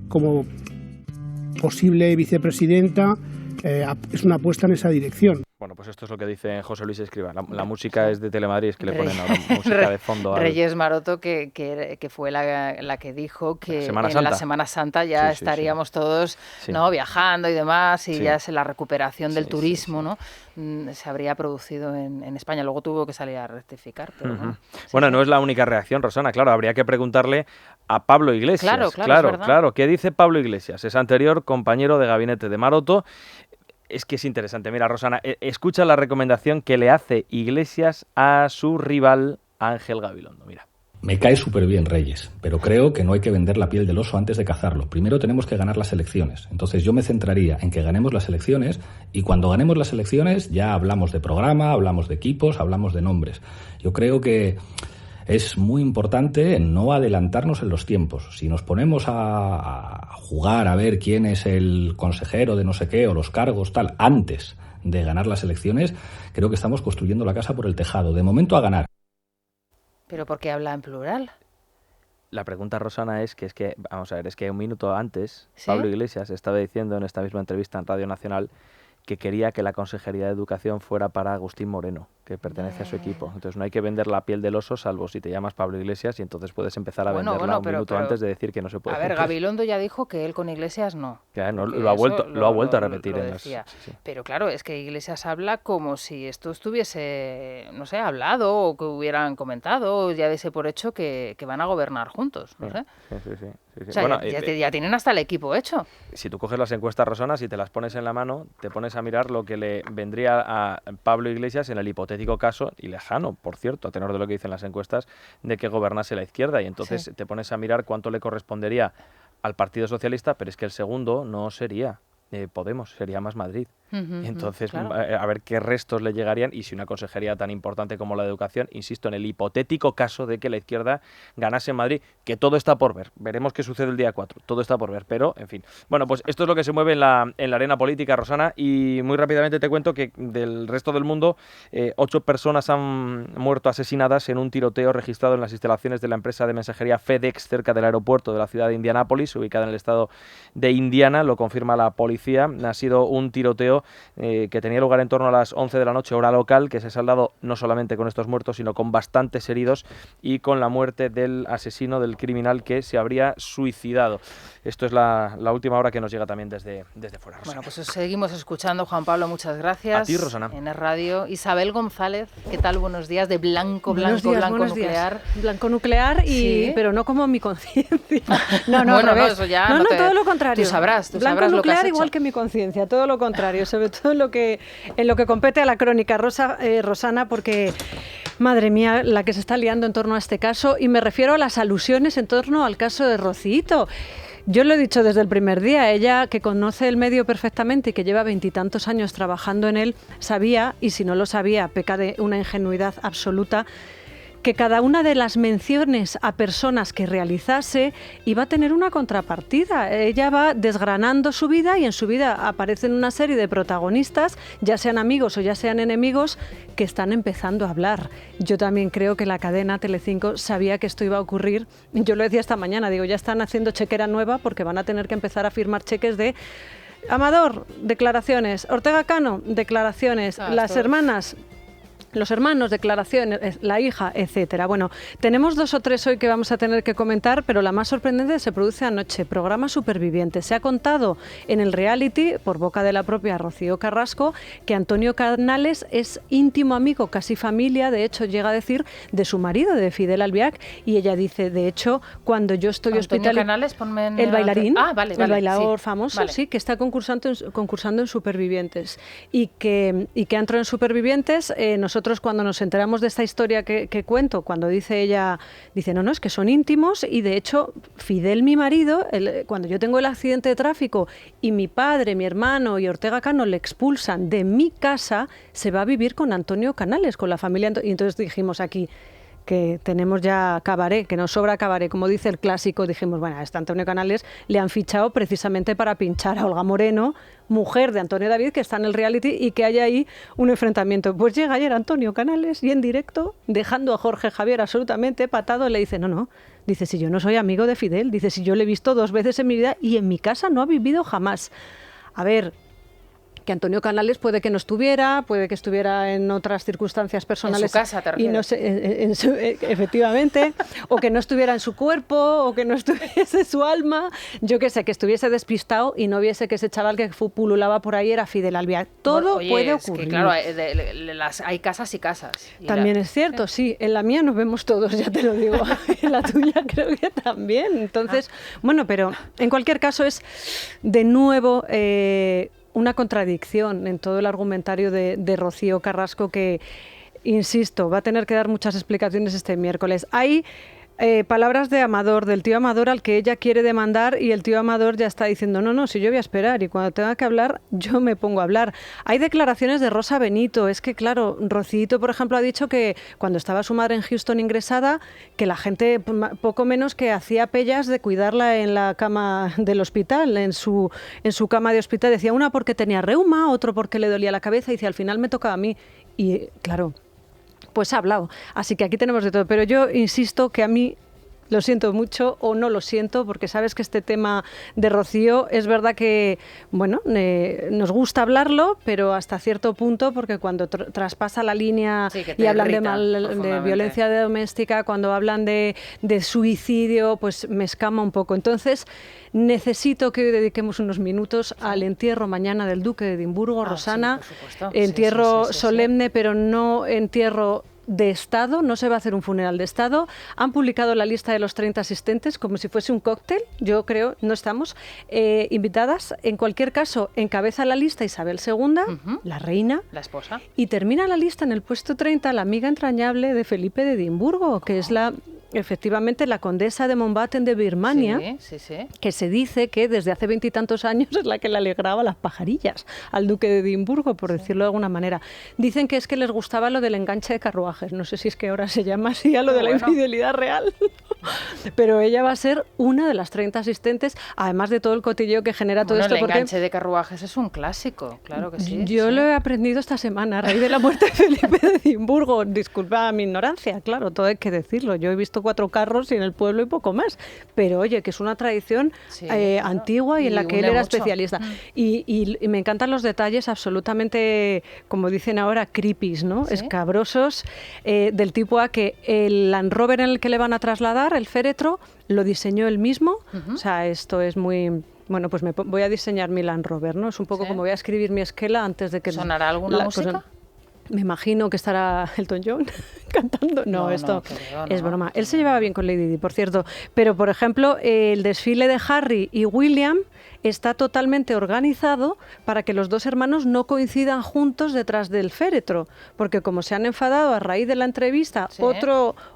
como posible vicepresidenta es una apuesta en esa dirección. Bueno, pues esto es lo que dice José Luis Escrivá. La música es de Telemadrid, es que le ponen ahora música de fondo. Reyes Maroto, que fue la que dijo que en la Semana Santa ya estaríamos todos ¿no? viajando y demás, y ya la recuperación del turismo ¿no? Se habría producido en España. Luego tuvo que salir a rectificar. Pero, bueno, no es la única reacción, Rosana. Claro, habría que preguntarle a Pablo Iglesias. Claro. ¿Qué dice Pablo Iglesias? Es anterior compañero de gabinete de Maroto. Es que es interesante. Mira, Rosana, escucha la recomendación que le hace Iglesias a su rival Ángel Gabilondo. Mira. Me cae súper bien Reyes, pero creo que no hay que vender la piel del oso antes de cazarlo. Primero tenemos que ganar las elecciones. Entonces yo me centraría en que ganemos las elecciones, y cuando ganemos las elecciones ya hablamos de programa, hablamos de equipos, hablamos de nombres. Yo creo que es muy importante no adelantarnos en los tiempos. Si nos ponemos a jugar a ver quién es el consejero de no sé qué o los cargos tal antes de ganar las elecciones, creo que estamos construyendo la casa por el tejado. De momento a ganar. ¿Pero por qué habla en plural? La pregunta, Rosana, es que vamos a ver, es que un minuto antes Pablo Iglesias estaba diciendo en esta misma entrevista en Radio Nacional que quería que la Consejería de Educación fuera para Agustín Moreno, que pertenece a su equipo. Entonces no hay que vender la piel del oso, salvo si te llamas Pablo Iglesias, y entonces puedes empezar a venderla un minuto antes de decir que no se puede. A ver, Gabilondo ya dijo que él con Iglesias no. Ya, no lo ha vuelto a repetir en las... Sí. Pero claro, es que Iglesias habla como si esto estuviese, no sé, hablado, o que hubieran comentado, o ya diese por hecho que van a gobernar juntos, no sé. Sí. O sea, bueno, ya tienen hasta el equipo hecho. Si tú coges las encuestas, Rosana, si te las pones en la mano, te pones a mirar lo que le vendría a Pablo Iglesias en el hipotético hipotético caso, y lejano, por cierto, a tenor de lo que dicen las encuestas, de que gobernase la izquierda. Y entonces te pones a mirar cuánto le correspondería al Partido Socialista, pero es que el segundo no sería Podemos, sería Más Madrid. Y entonces, claro. a ver qué restos le llegarían y si una consejería tan importante como la de Educación, insisto, en el hipotético caso de que la izquierda ganase en Madrid, que todo está por ver. Veremos qué sucede el día 4, todo está por ver, pero, en fin. Bueno, pues esto es lo que se mueve en la arena política, Rosana, y muy rápidamente te cuento que del resto del mundo, 8 personas han muerto asesinadas en un tiroteo registrado en las instalaciones de la empresa de mensajería FedEx cerca del aeropuerto de la ciudad de Indianápolis, ubicada en el estado de Indiana, lo confirma la policía. Ha sido un tiroteo que tenía lugar en torno a las 11 de la noche, hora local, que se ha saldado no solamente con estos muertos, sino con bastantes heridos y con la muerte del asesino, del criminal que se habría suicidado. Esto es la última hora que nos llega también desde fuera, Rosana. Bueno, pues os seguimos escuchando, Juan Pablo, muchas gracias. A ti, Rosana. En Es Radio. Isabel González, ¿qué tal? Buenos días, de blanco buenos nuclear. Días. Blanco nuclear, Sí. pero no como mi conciencia. No, Bueno, al revés. eso ya no, todo lo contrario. Tú sabrás blanco lo que nuclear has hecho. igual que mi conciencia, todo lo contrario, sobre todo en lo que compete a la crónica Rosana, porque madre mía, la que se está liando en torno a este caso, y me refiero a las alusiones en torno al caso de Rocito. Yo lo he dicho desde el primer día, ella que conoce el medio perfectamente y que lleva 20 y tantos años trabajando en él, sabía, y si no lo sabía, peca de una ingenuidad absoluta, que cada una de las menciones a personas que realizase iba a tener una contrapartida. Ella va desgranando su vida y en su vida aparecen una serie de protagonistas, ya sean amigos o ya sean enemigos, que están empezando a hablar. Yo también creo que la cadena Telecinco sabía que esto iba a ocurrir. Yo lo decía esta mañana, digo, ya están haciendo chequera nueva porque van a tener que empezar a firmar cheques de Amador, declaraciones, Ortega Cano, declaraciones, las hermanas, los hermanos, declaraciones, la hija, etcétera. Bueno, tenemos 2 o 3 hoy que vamos a tener que comentar, pero la más sorprendente se produce anoche. Programa Supervivientes. Se ha contado en el reality, por boca de la propia Rocío Carrasco, que Antonio Canales es íntimo amigo, casi familia, de hecho llega a decir, de su marido, de Fidel Albiac, y ella dice, de hecho, cuando yo estoy Antonio Canales, ponme en el bailarín, vale, el bailador sí, famoso, vale. sí, que está concursando en Supervivientes, y que entró en Supervivientes. Nosotros cuando nos enteramos de esta historia que cuento, cuando dice ella, dice, no, es que son íntimos, y de hecho Fidel, mi marido, cuando yo tengo el accidente de tráfico y mi padre, mi hermano y Ortega Cano le expulsan de mi casa, se va a vivir con Antonio Canales, con la familia, y entonces dijimos aquí que tenemos ya cabaret, que nos sobra cabaret, como dice el clásico. Dijimos, bueno, a este Antonio Canales le han fichado precisamente para pinchar a Olga Moreno, mujer de Antonio David, que está en el reality, y que haya ahí un enfrentamiento. Pues llega ayer Antonio Canales y en directo, dejando a Jorge Javier absolutamente patado, le dice, no, dice, si yo no soy amigo de Fidel, dice, si yo le he visto 2 veces en mi vida y en mi casa no ha vivido jamás. A ver, que Antonio Canales puede que no estuviera, puede que estuviera en otras circunstancias personales. En su casa, te refieres. Y no sé, efectivamente, o que no estuviera en su cuerpo, o que no estuviese su alma, yo qué sé, que estuviese despistado y no viese que ese chaval que pululaba por ahí era Fidel Albiac. Todo puede ocurrir. Es que, claro, hay casas y casas. También es cierto, sí. En la mía nos vemos todos, ya te lo digo. En la tuya creo que también. Entonces, bueno, pero en cualquier caso es de nuevo una contradicción en todo el argumentario de Rocío Carrasco que, insisto, va a tener que dar muchas explicaciones este miércoles. Hay palabras de Amador, del tío Amador, al que ella quiere demandar, y el tío Amador ya está diciendo, no, si yo voy a esperar y cuando tenga que hablar, yo me pongo a hablar. Hay declaraciones de Rosa Benito. Es que, claro, Rocito, por ejemplo, ha dicho que cuando estaba su madre en Houston ingresada, que la gente poco menos que hacía pellas de cuidarla en la cama del hospital, en su cama de hospital. Decía, una porque tenía reuma, otro porque le dolía la cabeza, y dice, al final me tocaba a mí. Y, claro, pues ha hablado. Así que aquí tenemos de todo. Pero yo insisto que a mí, lo siento mucho o no lo siento, porque sabes que este tema de Rocío es verdad que, bueno, nos gusta hablarlo, pero hasta cierto punto, porque cuando traspasa la línea y hablan de violencia doméstica, cuando hablan de suicidio, pues me escama un poco. Entonces, necesito que hoy dediquemos unos minutos al entierro mañana del Duque de Edimburgo, Rosana. Sí, por supuesto. Entierro solemne, pero no entierro de Estado, no se va a hacer un funeral de Estado. Han publicado la lista de los 30 asistentes como si fuese un cóctel, yo creo, no estamos invitadas. En cualquier caso, encabeza la lista Isabel II, la reina, la esposa, y termina la lista en el puesto 30 la amiga entrañable de Felipe de Edimburgo, que es efectivamente la condesa de Mountbatten de Birmania, que se dice que desde hace 20 y tantos años es la que le alegraba las pajarillas al duque de Edimburgo, por decirlo de alguna manera. Dicen que es que les gustaba lo del enganche de carruajes, no sé si es que ahora se llama así a lo de la infidelidad real, pero ella va a ser una de las 30 asistentes, además de todo el cotilleo que genera todo esto. El enganche de carruajes es un clásico, claro que sí. Yo lo he aprendido esta semana a raíz de la muerte de Felipe de Edimburgo. Disculpa mi ignorancia, claro, todo hay que decirlo. Yo he visto 4 carros y en el pueblo y poco más, pero oye, que es una tradición antigua y en la que él era especialista. Y me encantan los detalles absolutamente, como dicen ahora, creepies, ¿no? Escabrosos, del tipo a que el Land Rover en el que le van a trasladar, el féretro, lo diseñó él mismo. O sea, esto es muy... Bueno, pues voy a diseñar mi Land Rover, ¿no? Es un poco como voy a escribir mi esquela antes de que... ¿Sonará alguna música? Me imagino que estará Elton John cantando. No, esto es broma. Él se llevaba bien con Lady Di, por cierto. Pero, por ejemplo, el desfile de Harry y William está totalmente organizado para que los dos hermanos no coincidan juntos detrás del féretro. Porque como se han enfadado a raíz de la entrevista,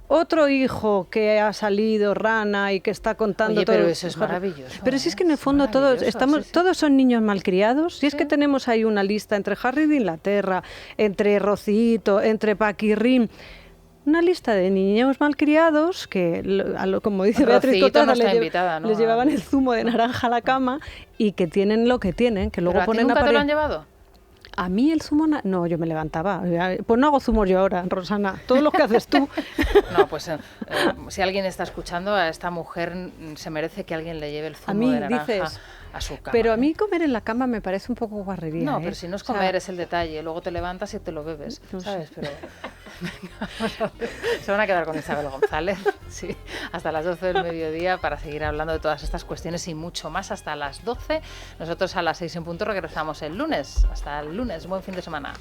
otro hijo que ha salido rana y que está contando todo. Pero eso es maravilloso. Pero si es que en el fondo todos son niños malcriados. Si es que tenemos ahí una lista entre Harry de Inglaterra, entre Rocito, entre Paquirrín. Una lista de niños malcriados que, como dice Beatriz Totada, les llevaban el zumo de naranja a la cama y que tienen lo que tienen, que luego ponen a parir. ¿Nunca te lo han llevado? A mí el zumo... No, yo me levantaba. Pues no hago zumos yo ahora, Rosana. Todo lo que haces tú. No, pues si alguien está escuchando, a esta mujer se merece que alguien le lleve el zumo de naranja a su cama. Pero a mí comer en la cama me parece un poco guarrería. No, pero si no es comer, es el detalle. Luego te levantas y te lo bebes, ¿sabes? Pero... Se van a quedar con Isabel González, sí, hasta las 12 del mediodía para seguir hablando de todas estas cuestiones y mucho más hasta las 12. Nosotros a las 6 en punto regresamos el lunes. Hasta el lunes, buen fin de semana.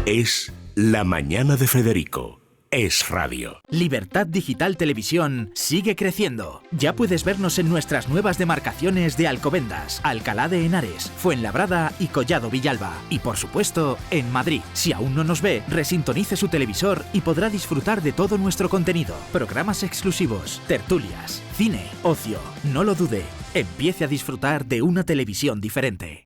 Es La Mañana de Federico. Es radio. Libertad Digital Televisión sigue creciendo. Ya puedes vernos en nuestras nuevas demarcaciones de Alcobendas, Alcalá de Henares, Fuenlabrada y Collado Villalba. Y por supuesto, en Madrid. Si aún no nos ve, resintonice su televisor y podrá disfrutar de todo nuestro contenido. Programas exclusivos, tertulias, cine, ocio. No lo dude. Empiece a disfrutar de una televisión diferente.